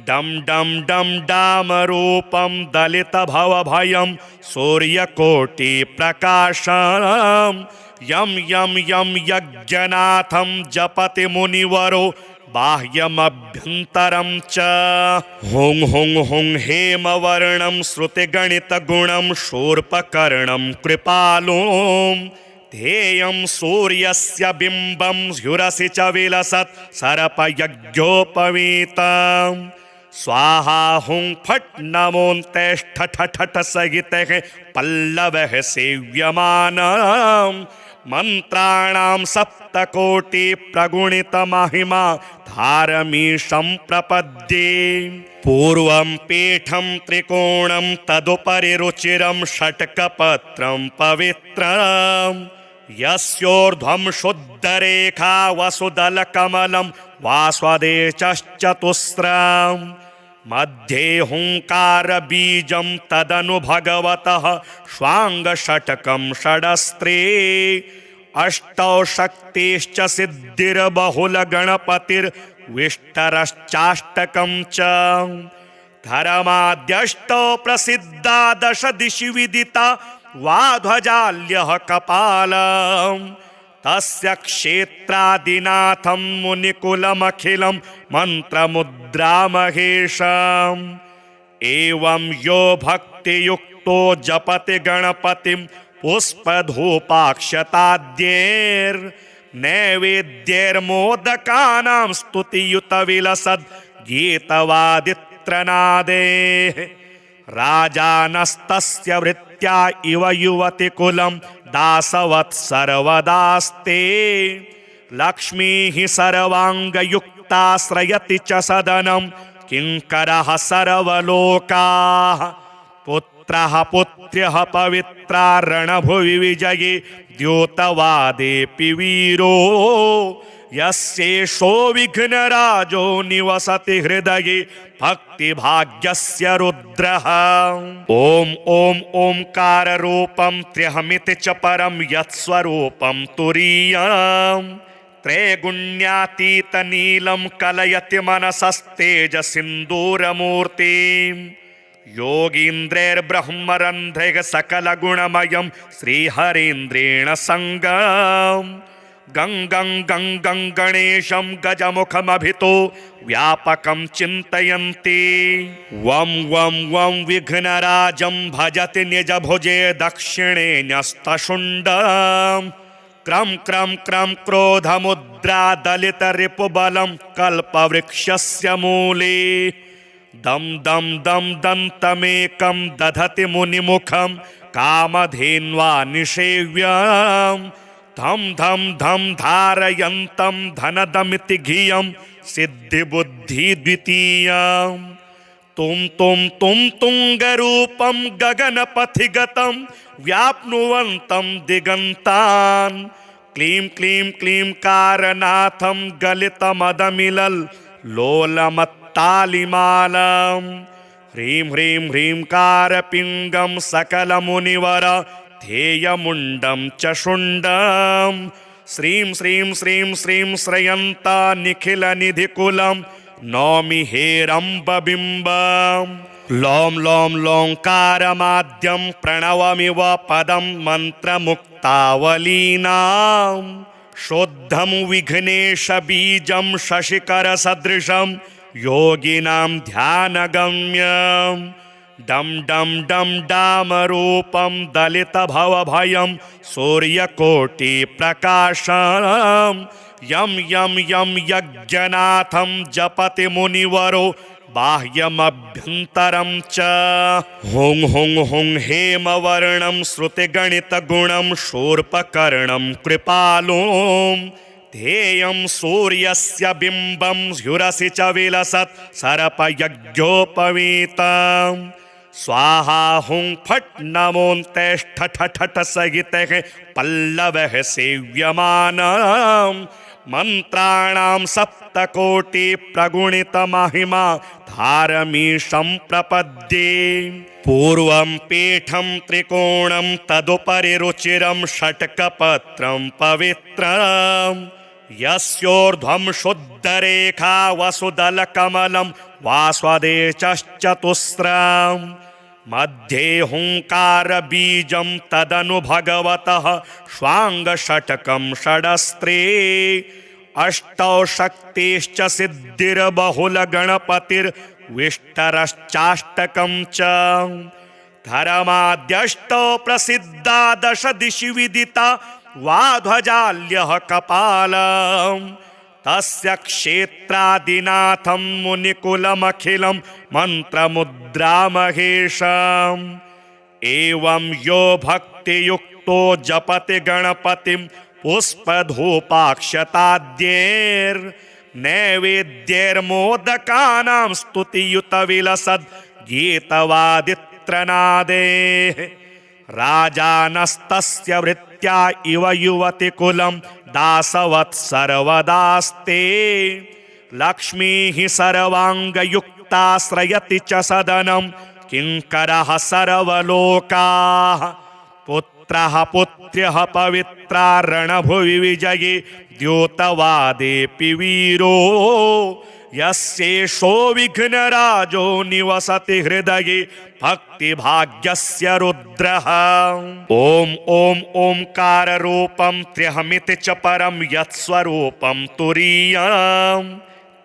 डं डं डं डामरूपं दलितभवभयं सूर्यकोटिप्रकाशम् यं यं यं यज्ञनाथं जपति मुनिवरो बाह्यमभ्यन्तरं च हुं हुं हुं हेमवर्णं श्रुतिगणितगुणं शूर्पकर्णं कृपालुं ध्येयं सूर्यस्य बिम्बं ह्युरसि च विलसत् सर्पयज्ञोपवीतम् स्वाहा हुं फट् नमोऽन्तेष्ठ ठठ सहितः पल्लवः सेव्यमानम् मंत्राणां सप्तकोटि प्रगुणित महिमा धारमीशं प्रपद्ये पूर्वं पीठं त्रिकोणं तदुपरि रुचिरं षट्कपत्रं पवित्रं यस्योर्ध्वं शुद्धरेखा वसुदलकमलं वास्वदेशश्चतुस्रं मध्ये हुंकारबीजं तदनु भगवतः श्वाङ्गषट्कं षडस्त्रे अष्टौ शक्तिश्च सिद्धिर्बहुलगणपतिर्विष्टरश्चाष्टकं च धर्माद्यष्टौ प्रसिद्धा दश दिशि विदिता वाध्वजाल्यः कपालम् तस्य क्षेत्रादिनाथं मुनिकुलमखिलं मन्त्रमुद्रामहेशम् एवं यो भक्तियुक्तो जपति गणपतिं पुष्पधूपाक्षताद्यैर्नैवेद्यैर्मोदकानां स्तुतियुतविलसद् गीतवादित्रनादेः राजानस्तस्य वृत्त्या इव युवतिकुलं दासवत् सर्वदास्ते लक्ष्मीः सर्वाङ्गयुक्ताश्रयति च सदनं किङ्करः सर्वलोकाः पुत्रः पुत्र्यः पवित्रा रणभुवि विजये द्योतवादेऽपि वीरो यस्येषो विघ्नराजो निवसति हृदये भक्तिभाग्यस्य रुद्रः ॐ ॐ ओंकाररूपं त्र्यहमिति च परं यत्स्वरूपं तुरीयम् त्रैगुण्यातीतनीलं कलयति मनसस्तेजसिन्दूरमूर्तिम् योगीन्द्रैर्ब्रह्मरन्ध्रैः सकलगुणमयं श्रीहरीन्द्रेण सङ्गम् गं गं गं गं गणेशं गजमुखमभितो व्यापकं चिन्तयन्ति वं वं वं विघ्नराजं भजति निजभुजे दक्षिणे न्यस्तशुण्डम् क्रं क्रं क्रं क्रोधमुद्रा दलितरिपुबलं कल्पवृक्षस्य मूले दं दं दं दन्तमेकं दधति मुनिमुखं कामधेन्वा निषेव्यम् धम धम धम धारयन्तं धनदमिति धियं सिद्धिबुद्धि द्वितीयम् तुम तुंगरूपं गगनपथिगतं व्याप्नुवन्तं दिगन्तान् क्लीं क्लीं क्लीं कारनाथं गलितमदमिलल् लोलमत्तालिमालम् ह्रीं ह्रीं ह्रीं कारपिङ्गं सकलमुनिवर ध्येयमुण्डं च शुण्डं श्रीं श्रीं श्रीं श्रीं श्रयन्ता निखिलनिधिकुलं नौमि हेरम्बबिम्बम् लों लों लोङ्कारमाद्यं प्रणवमिव पदं मन्त्रमुक्तावलीनां शुद्धं विघ्नेशबीजं शशिकरसदृशं योगिनां ध्यानगम्यम् डम डम डम डामरूपं दलितभवभयं सूर्यकोटिप्रकाशं यं यं यं यज्ञनाथं जपति मुनिवरो बाह्यमभ्यन्तरं च हुं हुं हुं हेमवर्णं श्रुतिगणितगुणं शूर्पकर्णं कृपालुं ध्येयं सूर्यस्य बिम्बं ह्युरसि च विलसत् सर्पयज्ञोपवीतम् स्वाहा हुं फट् नमोऽन्तेष्ठ ठठ सहितः पल्लवः सेव्यमानम् मन्त्राणां सप्तकोटि प्रगुणितमहिमा धारमीशं प्रपद्ये पूर्वं पीठं त्रिकोणं तदुपरि रुचिरं षट्कपत्रं पवित्रम् यस्योर्ध्वं शुद्धरेखा वसुदलकमलं वास्वदेशश्चतुस्रम् मध्ये हुंकारबीजं तदनु भगवतः श्वाङ्गषट्कं षडस्त्रे अष्टौ शक्तिश्च सिद्धिर्बहुलगणपतिर्विष्टरश्चाष्टकं च धर्माद्यष्टौ प्रसिद्धा दश दिशि विदिता वाध्वजाल्यः कपालम् तस्य क्षेत्रादिनाथं मुनिकुलमखिलं मन्त्रमुद्रामहेशम् एवं यो भक्तियुक्तो जपति गणपतिं पुष्पधूपाक्षताद्यैर्नैवेद्यैर्मोदकानां स्तुतियुतविलसद् गीतवादित्रनादेः राजानस्तस्य वृत्त्या इव युवतिकुलं दासवत् सर्वदास्ते लक्ष्मीः सर्वाङ्गयुक्ताश्रयति च सदनं किङ्करः सर्वलोकाः पुत्रः पुत्र्यः पवित्रा रणभुवि विजये द्योतवादेऽपि वीरो यस्येषो विघ्नराजो निवसति हृदये भक्तिभाग्यस्य रुद्रः ॐ ॐ ओंकाररूपं त्र्यहमिति च परं यत्स्वरूपं तुरीयम्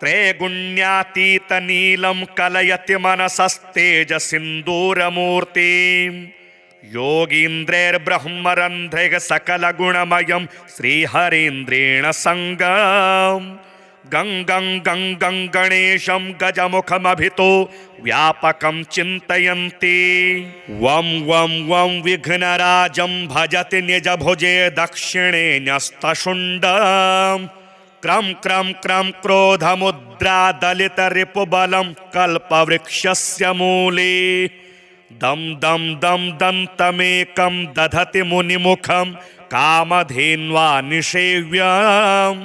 त्रैगुण्यातीतनीलं कलयति मनसस्तेजसिन्दूरमूर्तिम् योगीन्द्रैर्ब्रह्मरन्ध्रैः सकलगुणमयं श्रीहरीन्द्रेण सङ्गम् गं गं गं गं गणेशं गजमुखमभितो व्यापकं चिन्तयन्ति वं वं वं विघ्नराजं भजति निजभुजे दक्षिणे न्यस्तशुण्डम् क्रं क्रं क्रं क्रोधमुद्रा दलितरिपुबलं कल्पवृक्षस्य मूले दं दं दं दन्तमेकं दधति मुनिमुखं कामधेन्वा निषेव्यम्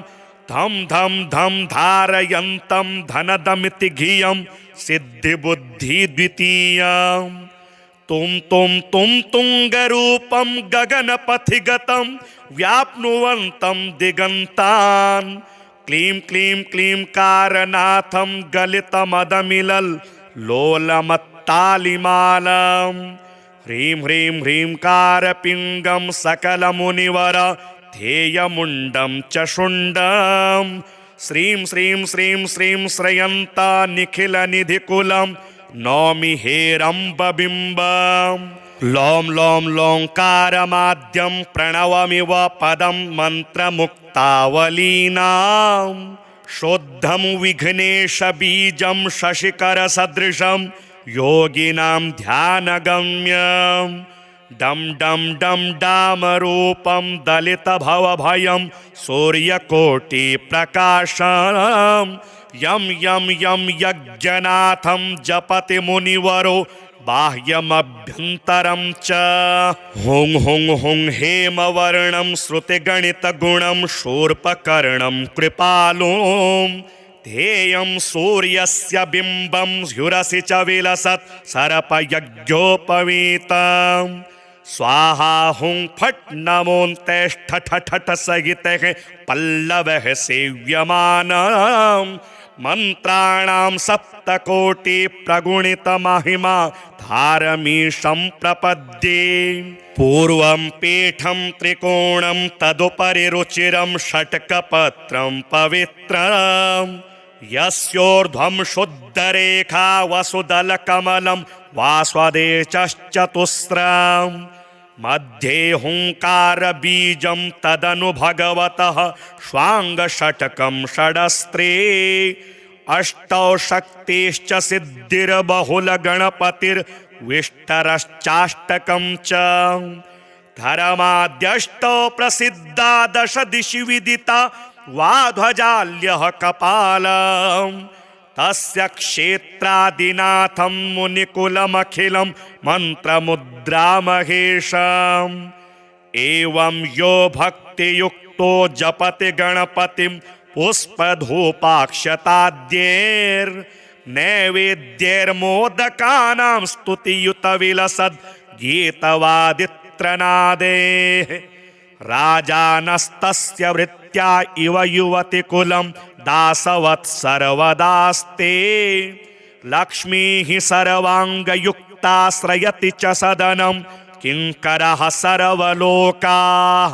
धम धम धम धारयन्तं धनदमिति धियं सिद्धिबुद्धि द्वितीयम् तुम तुंगरूपं गगनपथिगतं व्याप्नुवन्तं दिगन्तान् क्लीं क्लीं क्लीं कारनाथं गलितमदमिलल् लोलमत्तालिमालम् ह्रीं ह्रीं ह्रीं कारपिङ्गं सकलमुनिवर ध्येयमुण्डं च शुण्डं श्रीं श्रीं श्रीं श्रीं श्रयन्ता निखिलनिधिकुलं नौमि हेरम्बबिम्बम् लौं लौं लौङ्कारमाद्यं प्रणवमिव पदं मन्त्रमुक्तावलीनां शुद्धं विघ्नेशबीजं शशिकरसदृशं योगिनां ध्यानगम्यम् डम डम डम डामरूपं दलितभवभयं सूर्यकोटिप्रकाशं यं यं यं यज्ञनाथं जपति मुनिवरो बाह्यमभ्यन्तरं च हुं हुं हुं हेमवर्णं श्रुतिगणितगुणं शूर्पकर्णं कृपालुं ध्येयं सूर्यस्य बिम्बं ह्युरसि च विलसत् सर्पयज्ञोपवीतम् स्वाहा हुं फट् नमोऽन्तेष्ठ ठठ सहितः पल्लवः सेव्यमानम् मन्त्राणां सप्तकोटि प्रगुणितमहिमा धारमीशं प्रपद्ये पूर्वं पीठं त्रिकोणं तदुपरि रुचिरं षट्कपत्रं पवित्रम् यस्योर्ध्वं शुद्धरेखा वसुदलकमलं वास्वदेशश्चतुस्रम् मध्ये हुंकारबीजं तदनु भगवतः श्वाङ्गषट्कं षडस्त्रे अष्टौ शक्तिश्च सिद्धिर्बहुलगणपतिर्विष्टरश्चाष्टकं च धर्माद्यष्टौ प्रसिद्धा दश दिशि विदिता वाध्वजाल्यः कपालम् तस्य क्षेत्रादिनाथं मुनिकुलमखिलं मन्त्रमुद्रामहेशम् एवं यो भक्तियुक्तो जपति गणपतिं पुष्पधूपाक्षताद्यैर्नैवेद्यैर्मोदकानां स्तुतियुतविलसद् गीतवादित्रनादेः राजानस्तस्य वृत्त्या इव युवतिकुलं दासवत् सर्वदास्ते लक्ष्मीः सर्वाङ्गयुक्ताश्रयति च सदनं किङ्करः सर्वलोकाः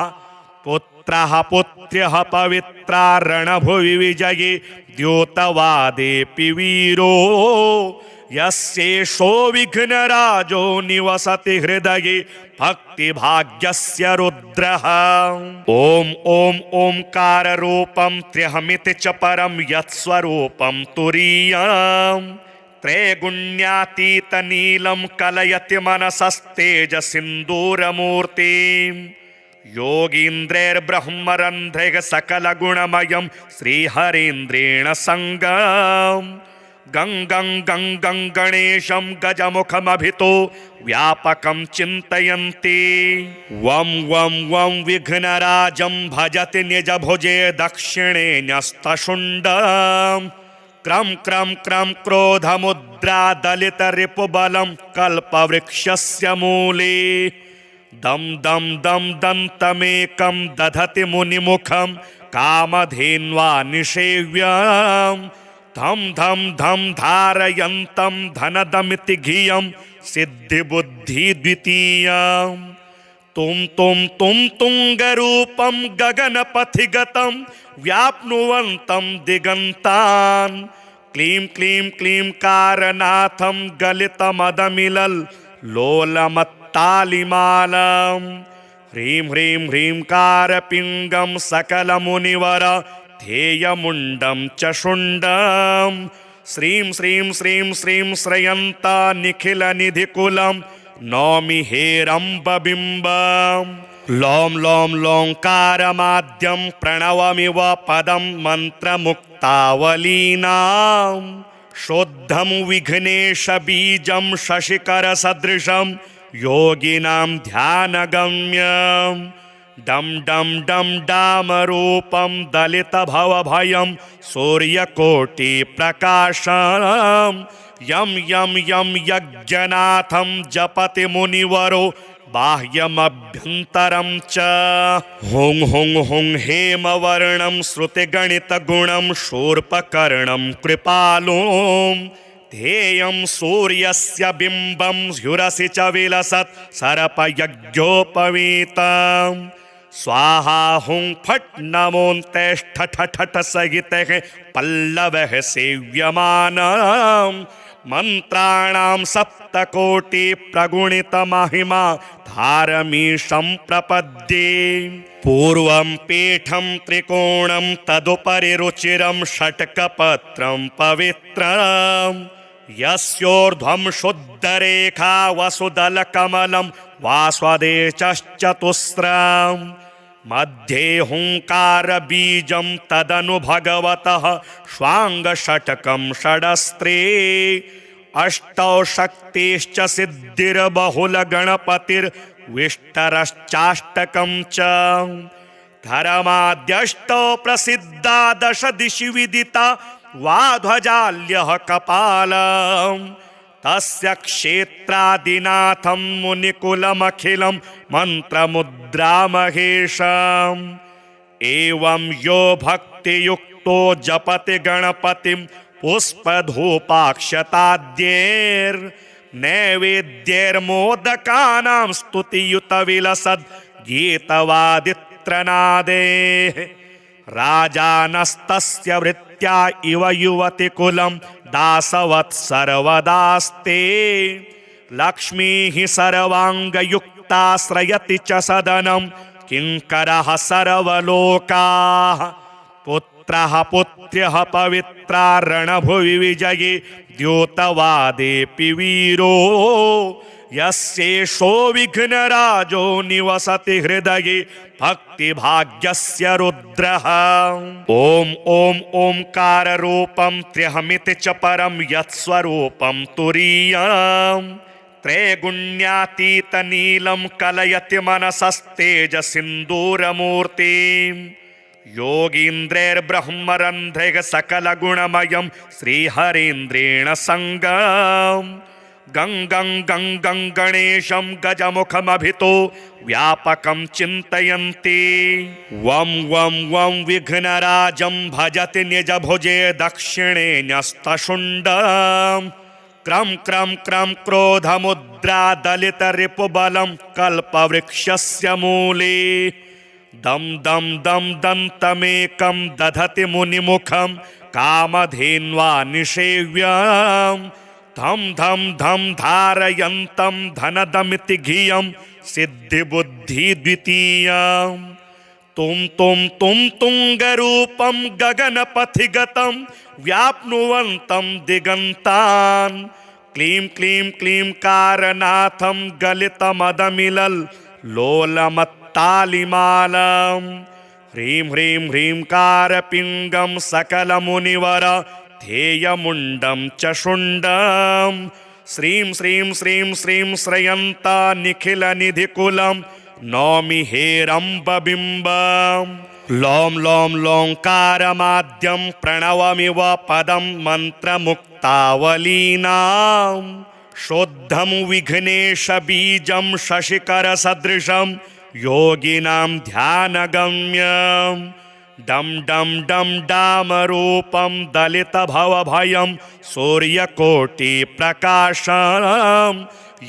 पुत्रः पुत्र्यः पवित्रा रणभुवि विजये द्योतवादेऽपि वीरो यस्येषो विघ्नराजो निवसति हृदये भक्तिभाग्यस्य रुद्रः ॐ ॐ ओंकाररूपं त्र्यहमिति च परं यत्स्वरूपं तुरीयम् त्रैगुण्यातीतनीलं कलयति मनसस्तेजसिन्दूरमूर्तिम् योगीन्द्रैर्ब्रह्मरन्ध्रैः सकलगुणमयं श्रीहरीन्द्रेण सङ्गम् गङ्गं गङ्गं गणेशं गजमुखमभितो व्यापकं चिन्तयन्ति वं वं वं विघ्नराजं भजति निजभुजे दक्षिणे न्यस्तशुण्डम् क्रं क्रं क्रं क्रोधमुद्रा दलितरिपुबलं कल्पवृक्षस्य मूले दं दं दं दन्तमेकं दधति मुनिमुखं कामधेन्वा निषेव्यम् धम धम धम धारयन्तं धनदमिति धियं सिद्धिबुद्धि द्वितीयम् तुम तुंगरूपं गगनपथिगतं व्याप्नुवन्तं दिगन्तान् क्लीं क्लीं क्लीं कारनाथं गलितमदमिलल् लोलमत्तालिमालम् ह्रीं ह्रीं ह्रीं कारपिङ्गं सकलमुनिवर ध्येयमुण्डं च शुण्डं श्रीं श्रीं श्रीं श्रीं श्रयन्ता निखिलनिधिकुलं नौमि हेरम्बबिम्बम् लों लों लोङ्कारमाद्यं प्रणवमिव पदं मन्त्रमुक्तावलीनां शुद्धं विघ्नेशबीजं शशिकरसदृशं योगिनां ध्यानगम्यम् डम डम डम डामरूपं दलितभवभयं सूर्यकोटिप्रकाशं यं यं यं यज्ञनाथं जपति मुनिवरो बाह्यमभ्यन्तरं च हुं हुं हुं हेमवर्णं श्रुतिगणितगुणं शूर्पकर्णं कृपालुं ध्येयं सूर्यस्य बिम्बं ह्युरसि च विलसत् सर्पयज्ञोपवीतम् स्वाहा हुं फट् नमोऽन्तेष्ठ ठठ सहितः पल्लवः सेव्यमानम् मंत्राणां सप्तकोटि प्रगुणित महिमा धारमीशं प्रपद्ये पूर्वं पीठं त्रिकोणं तदुपरि रुचिरं षट्कपत्रं पवित्रं यस्योर्ध्वं शुद्धरेखा वसुदलकमलं वास्वदेशश्चतुस्रम् मध्ये हुंकारबीजं तदनु भगवतः श्वाङ्गषट्कं षडस्त्रे अष्टौ शक्तिश्च सिद्धिर्बहुलगणपतिर्विष्टरश्चाष्टकं च धर्माद्यष्टौ प्रसिद्धा दश दिशि विदिता वाध्वजाल्यः कपालम् तस्य क्षेत्रादिनाथं मुनिकुलमखिलं मन्त्रमुद्रामहेशम् एवं यो भक्तियुक्तो जपति गणपतिं पुष्पधूपाक्षताद्यैर्नैवेद्यैर्मोदकानां स्तुतियुतविलसद् गीतवादित्रनादेः राजानस्तस्य वृत्ति वृत्त्या इव युवति कुलं दासवत् सर्वदास्ते लक्ष्मीः सर्वाङ्गयुक्ताश्रयति च सदनं किङ्करः सर्वलोकाः पुत्रः पुत्र्यः पवित्रा रणभुवि विजये द्योतवादेऽपि वीरो यस्येषो विघ्नराजो निवसति हृदये भक्तिभाग्यस्य रुद्रः। ॐ ॐ ओंकाररूपं त्र्यहमिति च परं यत्स्वरूपं तुरीयम् त्रैगुण्यातीतनीलं कलयति मनसस्तेजसिन्दूरमूर्तिं योगीन्द्रैर्ब्रह्मरन्ध्रैः सकलगुणमयं श्रीहरीन्द्रेण सङ्गम् गं गं गं गं गणेशं गजमुखमभितो व्यापकं चिन्तयन्ति वं वं वं विघ्नराजं भजति निजभुजे दक्षिणे न्यस्तशुण्डम् क्रं क्रं क्रं क्रोधमुद्रा दलितरिपुबलं कल्पवृक्षस्य मूले दं दं दं दन्तमेकं दधति मुनिमुखं कामधेन्वा निषेव्यम् धम धम धम धारयन्तं धनदमिति धियं सिद्धिबुद्धि द्वितीयं तुम तुंगरूपं गगनपथिगतं व्याप्नुवन्तं दिगन्तान् क्लीं क्लीं क्लीं कारनाथं गलितमदमिलल् लोलमत्तालिमालं ह्रीं ह्रीं ह्रीं कारपिङ्गं सकलमुनिवर ध्येयमुण्डं च शुण्डं श्रीं श्रीं श्रीं श्रीं श्रयन्ता निखिलनिधिकुलं नौमि हेरम्बबिम्बं लों लों लोङ्कारमाद्यं प्रणवमिव पदं मन्त्रमुक्तावलीनां शुद्धं विघ्नेशबीजं शशिकरसदृशं योगिनां ध्यानगम्यम् डम डम डम डामरूपं दलितभवभयं सूर्यकोटिप्रकाशं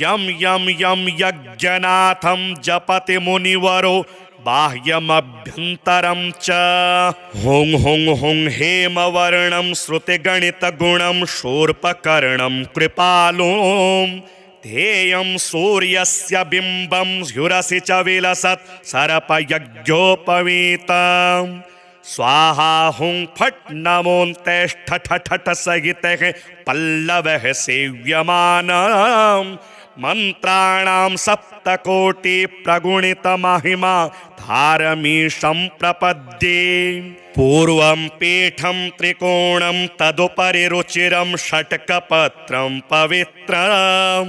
यं यं यं यज्ञनाथं जपति मुनिवरो बाह्यमभ्यन्तरं च हुं हुं हुं हेमवर्णं श्रुतिगणितगुणं शूर्पकर्णं कृपालुं ध्येयं सूर्यस्य बिम्बं ह्युरसि च विलसत् सर्पयज्ञोपवीतम् स्वाहा हुं फट् नमोऽन्तेष्ठ ठठ सहितः पल्लवः सेव्यमानं मन्त्राणां सप्तकोटि प्रगुणित महिमा धारमीशं प्रपद्ये पूर्वं पीठं त्रिकोणं तदुपरि रुचिरं षट्कपत्रं पवित्रं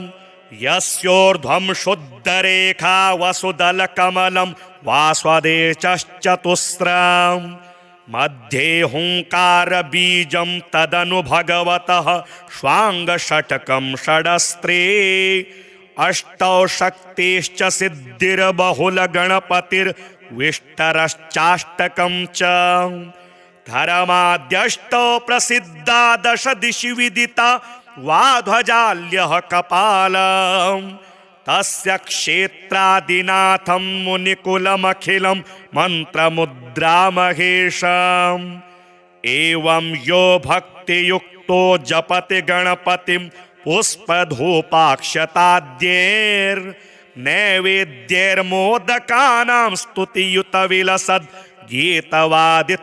यस्योर्ध्वं शुद्धरेखा वसुदलकमलं वास्वदेशश्चतुस्रम् मध्ये हुंकारबीजं तदनु भगवतः श्वाङ्गषट्कं षडस्त्रे अष्टौ शक्तिश्च सिद्धिर्बहुलगणपतिर्विष्टरश्चाष्टकं च धर्माद्यष्टौ प्रसिद्धा दश दिशि विदिता वाध्वजाल्यः कपालम् तस्य क्षेत्रादिनाथं मुनिकुलमखिलं मन्त्रमुद्रामहेशम् एवं यो भक्तियुक्तो जपति गणपतिं पुष्पधूपाक्षताद्यैर्नैवेद्यैर्मोदकानां स्तुतियुतविलसद् गीतवादित्रनादेः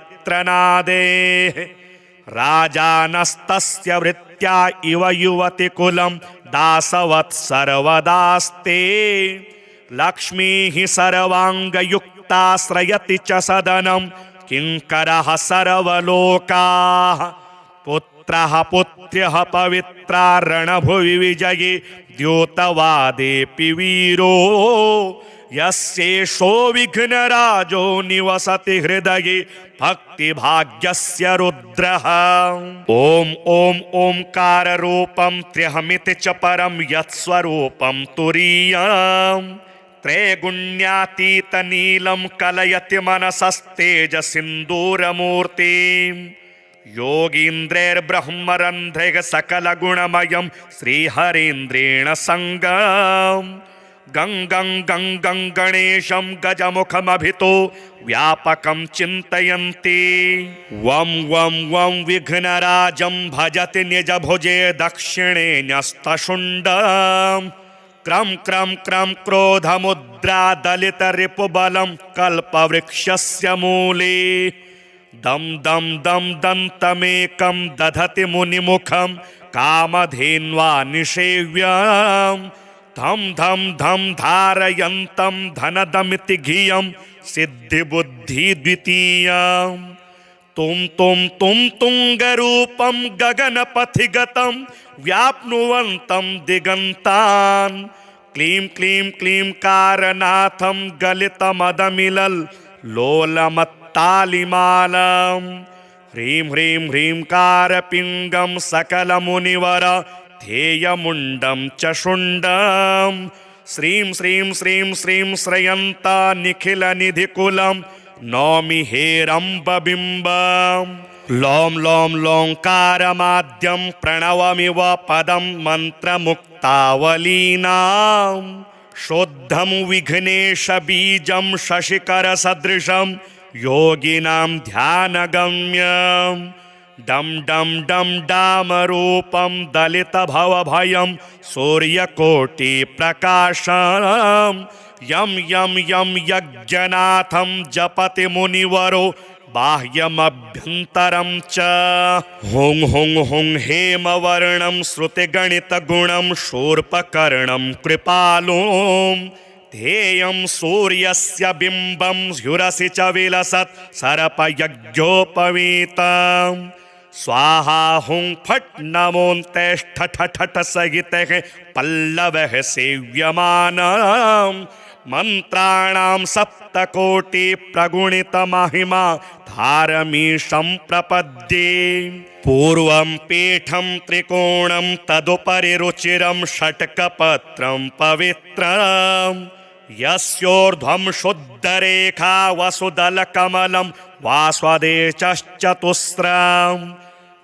राजानस्तस्य वृत्त्या इव युवतिकुलं दासवत् सर्वदास्ते लक्ष्मीः सर्वाङ्गयुक्ताश्रयति च सदनं किङ्करः सर्वलोकाः पुत्रः पुत्र्यः पवित्रा रणभुवि विजये द्योतवादेऽपि वीरो यस्येषो विघ्नराजो निवसति हृदये भक्तिभाग्यस्य रुद्रः। ॐ ॐ ओंकाररूपं त्र्यहमिति च परं यत्स्वरूपं तुरीयम् त्रैगुण्यातीतनीलं कलयति मनसस्तेजसिन्दूरमूर्तिं योगीन्द्रैर्ब्रह्मरन्ध्रैः सकलगुणमयं श्रीहरीन्द्रेण सङ्गम् गंगं गंगं गणेशं गजमुखमभितो व्यापकं चिन्तयन्ति। वं वं वं विघ्नराजं भजति निजभुजे दक्षिणे न्यस्तशुण्डम्। क्रं क्रं क्रं क्रोधमुद्रा दलितरिपुबलं कल्पवृक्षस्य मूले। दं दं दं दन्तमेकं दधति मुनिमुखं कामधेन्वा निषेव्यम्। धं धं धं धारयन्तं धनदमिति धियं सिद्धिबुद्धि द्वितीयम्। तुं तुं तुं तुङ्गरूपं गगनपथिगतं व्याप्नुवन्तं दिगन्तान्। क्लीं क्लीं क्लीं कारनाथं गलितमदमिलल् लोलमत्तालिमालम्। ह्रीं ह्रीं ह्रीं कारपिङ्गं सकलमुनिवर ध्येयमुण्डं च शुण्डं। श्रीं श्रीं श्रीं श्रीं श्रयन्ता निखिलनिधिकुलं नौमि हेरम्बबिम्बं। लों लों लोङ्कारमाद्यं प्रणवमिव पदं मन्त्रमुक्तावलीनां। शुद्धं विघ्नेशबीजं शशिकरसदृशं योगिनां ध्यानगम्यम्। डं डं डं डामरूपं दलितभवभयं सूर्यकोटिप्रकाशं। यं यं यं यज्ञनाथं जपति मुनिवरो बाह्यमभ्यन्तरं च। हुं हुं हुं हेमवर्णं श्रुतिगणितगुणं शूर्पकर्णं कृपालुं। ध्येयं सूर्यस्य बिम्बं ह्युरसि च विलसत् सर्पयज्ञोपवीतम्। स्वाहा हुं फट् नमोऽन्तेष्ठ ठठ सहितः पल्लवः सेव्यमानम्। मन्त्राणां सप्तकोटि प्रगुणितमहिमा धारमीशं प्रपद्ये। पूर्वं पीठं त्रिकोणं तदुपरि रुचिरं षट्कपत्रं पवित्रम्। यस्योर्ध्वं शुद्धरेखा वसुदलकमलं वास्वदेशश्चतुस्रम्।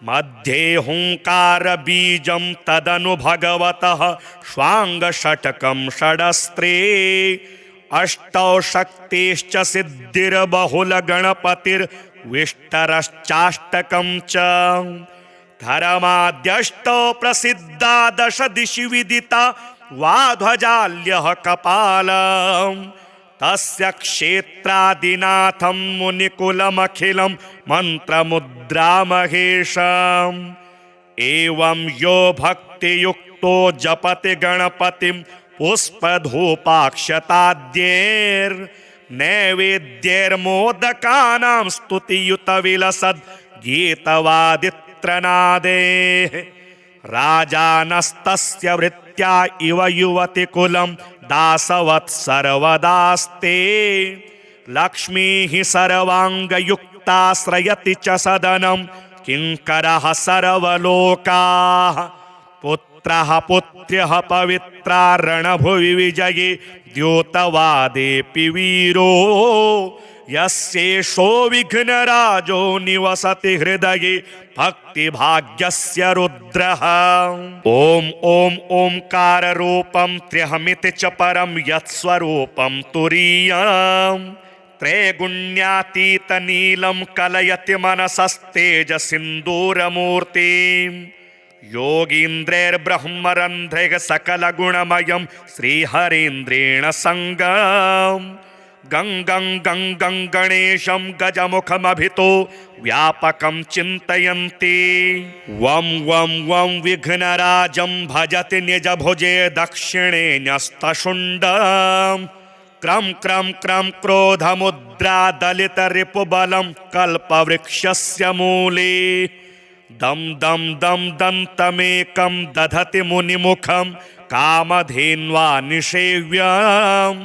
मध्ये हुङ्कारबीजं तदनु भगवतः स्वाङ्गषट्कं षडस्त्रे। अष्टौ शक्तिश्च सिद्धिर्बहुलगणपतिर्विष्टरश्चाष्टकं च। धर्माद्यष्टौ प्रसिद्धा दश दिशि विदिता वाध्वजाल्यः कपालम्। तस्य क्षेत्रादिनाथं मुनिकुलमखिलं मन्त्रमुद्रामहेशम्। एवं यो भक्तियुक्तो जपति गणपतिं पुष्पधूपाक्षताद्यैर्नैवेद्यैर्मोदकानां स्तुतियुतविलसद् गीतवादित्रनादेः। राजानस्तस्य वृत्त्या इव युवतिकुलं दासवत् सर्वदास्ते। लक्ष्मीः सर्वाङ्गयुक्ताश्रयति च सदनं किङ्करः सर्वलोकाः। पुत्रः पुत्र्यः पवित्रा रणभुवि विजये द्योतवादेऽपि वीरो। यस्येषो विघ्नराजो निवसति हृदये भक्तिभाग्यस्य रुद्रः। ॐ ॐ ओंकाररूपं त्र्यहमिति च परं यत्स्वरूपं तुरीयम्। त्रैगुण्यातीतनीलं कलयति मनसस्तेजसिन्दूरमूर्तिम्। योगीन्द्रैर्ब्रह्मरन्ध्रैः सकलगुणमयं श्रीहरीन्द्रेण सङ्गम्। गंगं गंगं गणेशं गजमुखमभितो व्यापकं चिन्तयन्ति। वं वं वं विघ्नराजं भजति निजभुजे दक्षिणे न्यस्तशुण्डम्। क्रं क्रं क्रं क्रोधमुद्रा दलितरिपुबलं कल्पवृक्षस्य मूले। दं दं दं दन्तमेकं दधति मुनिमुखं कामधेन्वा निषेव्यम्।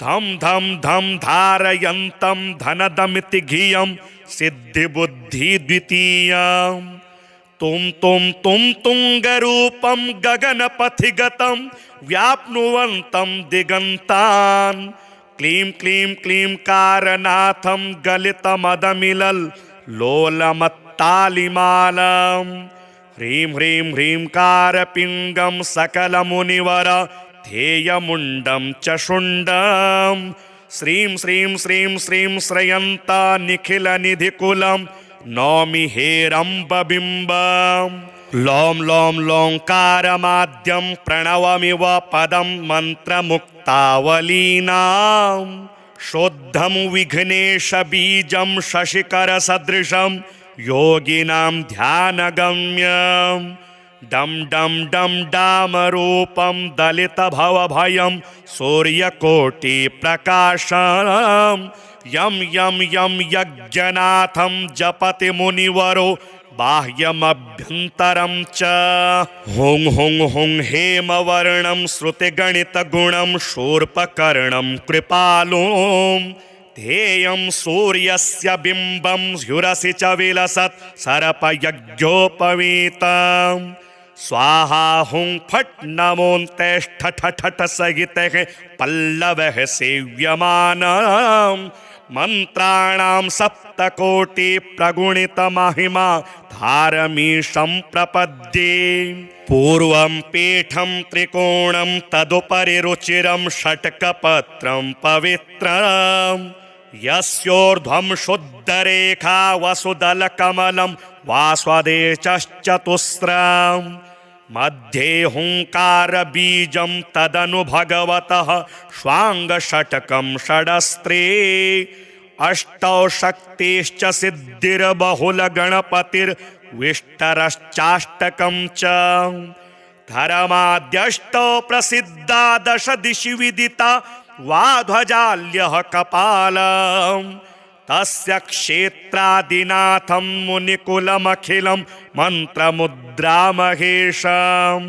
धं धं धं धारयन्तं धनदमिति धियं सिद्धिबुद्धि द्वितीयम्। तुं तुं तुं तुङ्गरूपं गगनपथिगतं व्याप्नुवन्तं दिगन्तान्। क्लीं क्लीं क्लीं कारनाथं गलितमदमिलल् लोलमत्तालिमालम्। ह्रीं ह्रीं ह्रीं कारपिङ्गं सकलमुनिवर ध्येयमुण्डं च शुण्डं श्रीं श्रीं श्रीं श्रीं श्रयन्ता निखिलनिधिकुलं नौमि हेरम्बबिम्बं लों लों लोङ्कारमाद्यं प्रणवमिव पदं मन्त्रमुक्तावलीनां शुद्धं विघ्नेशबीजं शशिकरसदृशं योगिनां ध्यानगम्यं डं डं डं डामरूपं दलितभवभयं सूर्यकोटिप्रकाशं यं यं यं यज्ञनाथं जपति मुनिवरो बाह्यमभ्यन्तरं च हुं हुं हुं हेमवर्णं श्रुतिगणितगुणं शूर्पकर्णं कृपालुं ध्येयं सूर्यस्य बिम्बं स्युरसि च विलसत् सर्पयज्ञोपवीतं स्वाहा हुं फट् नमोऽन्तेष्ठ ठठ सहितः पल्लवः सेव्यमानं मन्त्राणां सप्तकोटि प्रगुणितमहिमा धारमीशं प्रपद्ये पूर्वं पीठं त्रिकोणं तदुपरि रुचिरं षट्कपत्रं पवित्रं यस्योर्ध्वं शुद्धरेखा वसुदलकमलं वास्वदेशश्चतुस्रं मध्ये हुङ्कारबीजं तदनु भगवतः स्वाङ्गषट्कं षडस्त्रे अष्टौ शक्तिश्च सिद्धिर्बहुलगणपतिर्विष्टरश्चाष्टकं च धर्माद्यष्टौ प्रसिद्धा दश दिशि विदिता वाध्वजाल्यः कपालम् तस्य क्षेत्रादिनाथं मुनिकुलमखिलं मन्त्रमुद्रामहेशम्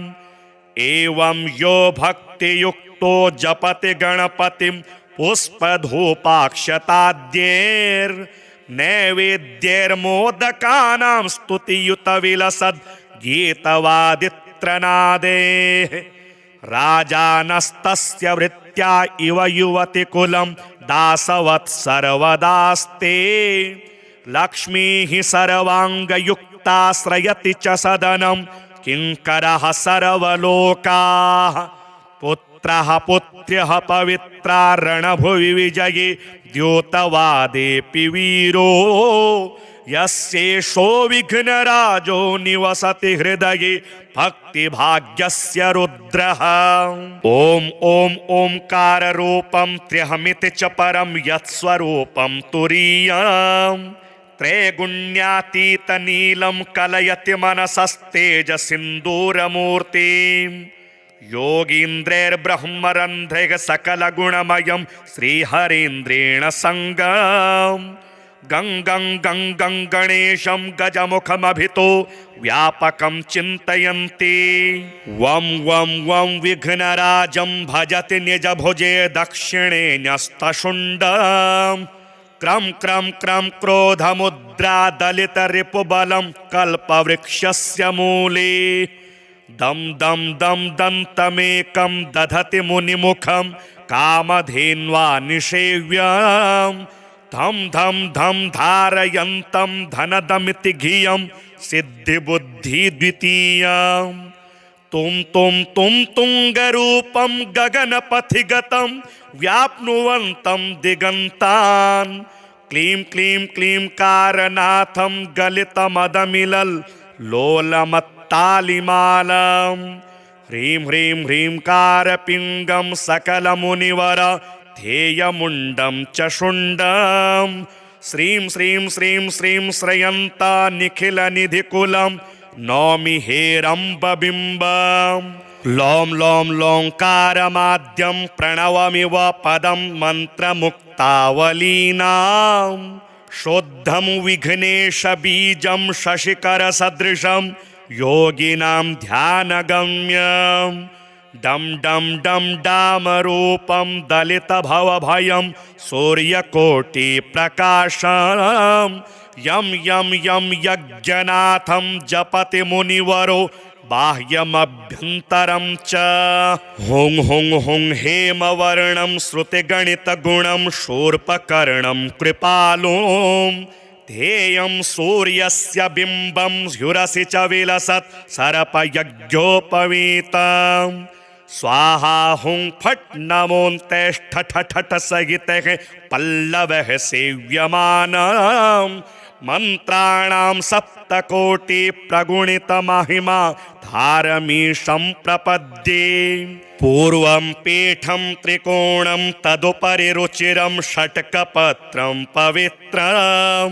एवं यो भक्तियुक्तो जपति गणपतिं पुष्पधूपाक्षताद्यैर्नैवेद्यैर्मोदकानां स्तुतियुतविलसद् गीतवादित्रनादेः राजानस्तस्य वृत्त्या इव युवतिकुलं दासवत् सर्वदास्ते लक्ष्मीः सर्वाङ्गयुक्ताश्रयति च सदनं किङ्करः सर्वलोकाः पुत्रः पुत्र्यः पवित्रा रणभुवि विजये द्योतवादेऽपि वीरो यस्येषो विघ्नराजो निवसति हृदये भक्तिभाग्यस्य रुद्रः ॐ ॐ ओंकाररूपं त्र्यहमिति च परं यत्स्वरूपं तुरीयं त्रैगुण्यातीतनीलं कलयति मनसस्तेजसिन्दूरमूर्तिम् योगीन्द्रैर्ब्रह्मरन्ध्रैः सकलगुणमयं श्रीहरीन्द्रेण सङ्गं गं गं गं गं गणेशं गजमुखमभितो व्यापकं चिन्तयन्ति वं वं वं विघ्नराजं भजति निजभुजे दक्षिणे न्यस्तशुण्डं क्रं क्रं क्रं क्रोधमुद्रा दलितरिपुबलं कल्पवृक्षस्य मूले दं दं दं दन्तमेकं दधति मुनिमुखं कामधेन्वा निषेव्यं धं धं धं धारयन्तं धनदमिति धियं सिद्धिबुद्धिद्वितीयं तुं तुं तुं तुङ्गरूपं गगनपथिगतं व्याप्नुवन्तं दिगन्तान् क्लीं क्लीं क्लीं कारनाथं गलितमदमिलल् लोलमत्तालिमालं ह्रीं ह्रीं ह्रीं कारपिङ्गं सकलमुनिवर ध्येयमुण्डं च शुण्डं श्रीं श्रीं श्रीं श्रीं श्रयन्ता निखिलनिधिकुलं नौमि हेरम्बबिम्बं लों लों लोङ्कारमाद्यं प्रणवमिव पदं मन्त्रमुक्तावलीनां शुद्धं विघ्नेशबीजं शशिकरसदृशं योगिनां ध्यानगम्यं डं डं डं डामरूपं दलितभवभयं सूर्यकोटिप्रकाशं यं यं यं यज्ञनाथं जपति मुनिवरो बाह्यमभ्यन्तरं च हुं हुं हुं हेमवर्णं श्रुतिगणितगुणं शूर्पकर्णं कृपालुं ध्येयं सूर्यस्य बिम्बं स्युरसि च विलसत् सर्पयज्ञोपवीतं स्वाहा हुं फट् नमोऽन्तेष्ठ ठठ ठठ सहितः पल्लवः सेव्यमानम् मंत्राणां सप्तकोटि प्रगुणित महिमा धारमीशं प्रपद्ये पूर्वं पीठं त्रिकोणं तदुपरि रुचिरं षट्कपत्रं पवित्रं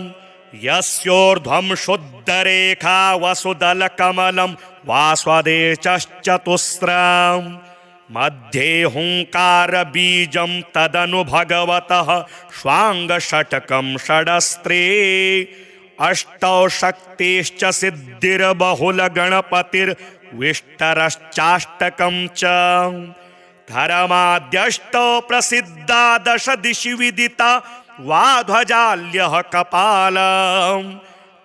यस्योर्ध्वं शुद्धरेखा वसुदलकमलं वास्वदेशश्चतुस्रम् मध्ये हुंकारबीजं तदनु भगवतः श्वाङ्गषट्कं षडस्त्रे अष्टौ शक्तिश्च सिद्धिर्बहुलगणपतिर्विष्टरश्चाष्टकं च धर्माद्यष्टौ प्रसिद्धा दश दिशि विदिता वाध्वजाल्यः कपालम्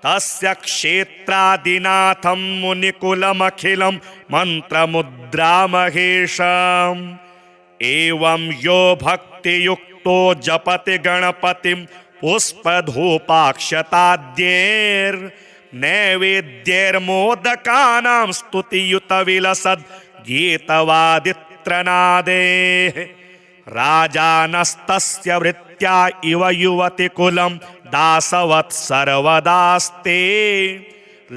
तस्य क्षेत्रादिनाथं मुनिकुलमखिलं मन्त्रमुद्रामहेशम् एवं यो भक्तियुक्तो जपति गणपतिं पुष्पधूपाक्षताद्यैर्नैवेद्यैर्मोदकानां स्तुतियुतविलसद् गीतवादित्रनादेः राजानस्तस्य वृत्त्या इव युवतिकुलं दासवत् सर्वदास्ते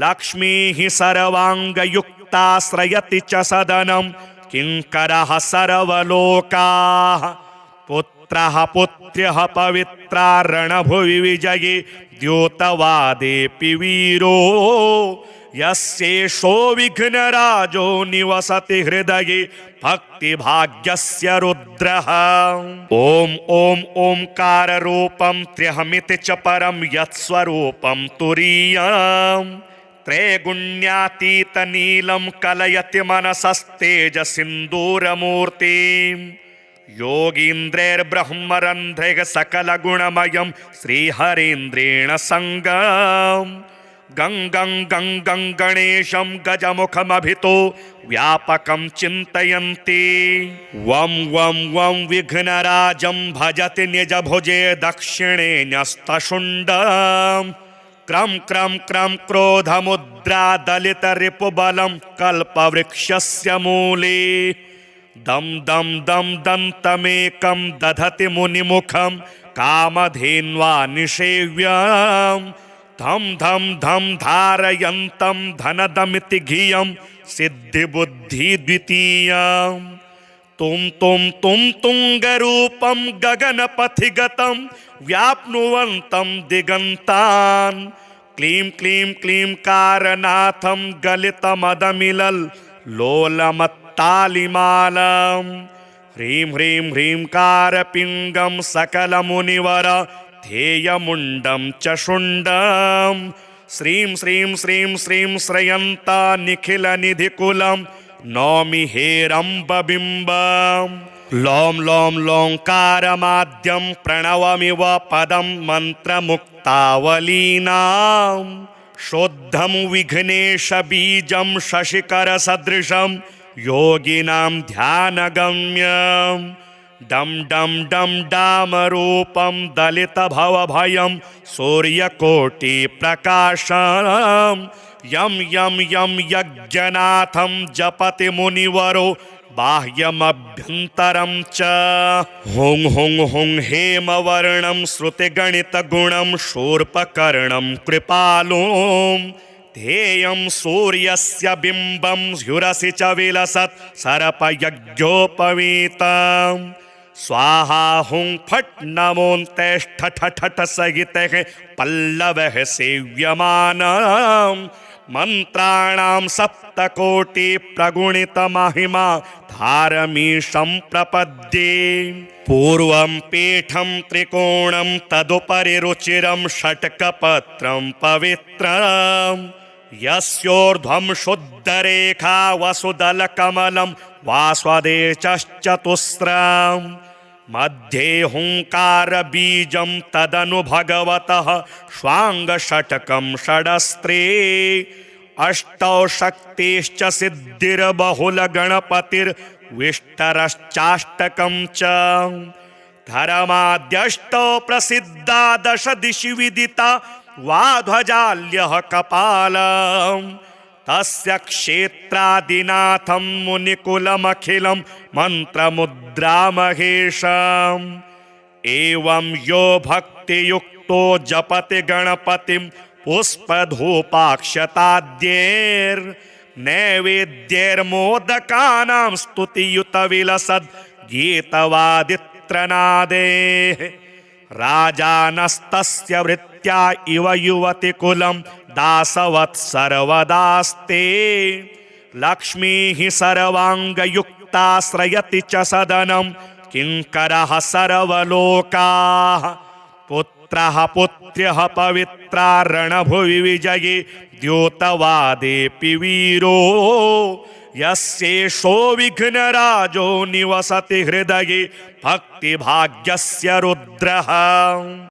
लक्ष्मीः सर्वाङ्गयुक्ताश्रयति च सदनं किङ्करः सर्वलोकाः पुत्रः पुत्र्यः पवित्रा रणभुवि विजये द्योतवादेऽपि वीरो यस्येषो विघ्नराजो निवसति हृदये भक्तिभाग्यस्य रुद्रः ॐ ॐ ओंकाररूपं त्र्यहमिति च परं यत्स्वरूपं तुरीयं त्रैगुण्यातीतनीलं कलयति मनसस्तेजसिन्दूरमूर्तिम् योगीन्द्रैर्ब्रह्मरन्ध्रैः सकलगुणमयं श्रीहरीन्द्रेण सङ्गम् गं गं गं गं गणेशं गजमुखमभितो व्यापकं चिन्तयन्ति वं वं वं विघ्नराजं भजति निजभुजे दक्षिणे न्यस्तशुण्डम् क्रं क्रं क्रं क्रोधमुद्रा दलितरिपुबलं कल्पवृक्षस्य मूले दं दं दं दन्तमेकं दधति मुनिमुखं कामधेन्वा निषेव्यम् धम धम धम धारयन्तं धनदमिति धियं सिद्धिबुद्धि द्वितीयं तुम तुंगरूपं गगनपथिगतं व्याप्नुवन्तं दिगन्तान् क्लीं क्लीं क्लीं कारनाथं गलितमदमिलल् लोलमत्तालिमालम् ह्रीं ह्रीं ह्रीं कारपिङ्गं सकलमुनिवर ध्येयमुण्डं च शुण्डं श्रीं श्रीं श्रीं श्रीं श्रयन्ता निखिलनिधिकुलं नौमि हेरम्बबिम्बं लों लों लोङ्कारमाद्यं प्रणवमिव पदं मन्त्रमुक्तावलीनां शुद्धं विघ्नेशबीजं शशिकरसदृशं योगिनां ध्यानगम्यम् डम डम डम डामरूपं दलितभवभयं सूर्यकोटिप्रकाशं यं यं यं यज्ञनाथं जपति मुनिवरो बाह्यमभ्यन्तरं च हुं हुं हुं हेमवर्णं श्रुतिगणितगुणं शूर्पकर्णं कृपालुं ध्येयं सूर्यस्य बिम्बं ह्युरसि च विलसत् सर्पयज्ञोपवीतम् स्वाहा हुं फट् नमोऽन्तेष्ठ ठठ सहितः पल्लवः सेव्यमानम् मंत्राणां सप्तकोटि प्रगुणित महिमा धारमीशं प्रपद्ये पूर्वं पीठं त्रिकोणं तदुपरि रुचिरं षट्कपत्रं पवित्रं यस्योर्ध्वं शुद्धरेखा वसुदलकमलं वास्वदेशश्चतुस्रम् मध्ये हुंकारबीजं तदनु भगवतः श्वाङ्गषट्कं षडस्त्रे अष्टौ शक्तिश्च सिद्धिर्बहुलगणपतिर्विष्टरश्चाष्टकं च धर्माद्यष्टौ प्रसिद्धा दश दिशि विदिता वाध्वजाल्यः कपालम् तस्य क्षेत्रादिनाथं मुनिकुलमखिलं मन्त्रमुद्रामहेशम् एवं यो भक्तियुक्तो जपति गणपतिं पुष्पधूपाक्षताद्यैर्नैवेद्यैर्मोदकानां स्तुतियुतविलसद् गीतवादित्रनादेः राजानस्तस्य वृत्त्या इव युवतिकुलं दासवत् सर्वदास्ते लक्ष्मीः सर्वाङ्गयुक्ताश्रयति च सदनं किङ्करः सर्वलोकाः पुत्रः पुत्र्यः पवित्रा रणभुवि विजये द्योतवादेऽपि वीरो यस्येषो विघ्नराजो निवसति हृदये भक्तिभाग्यस्य रुद्रः।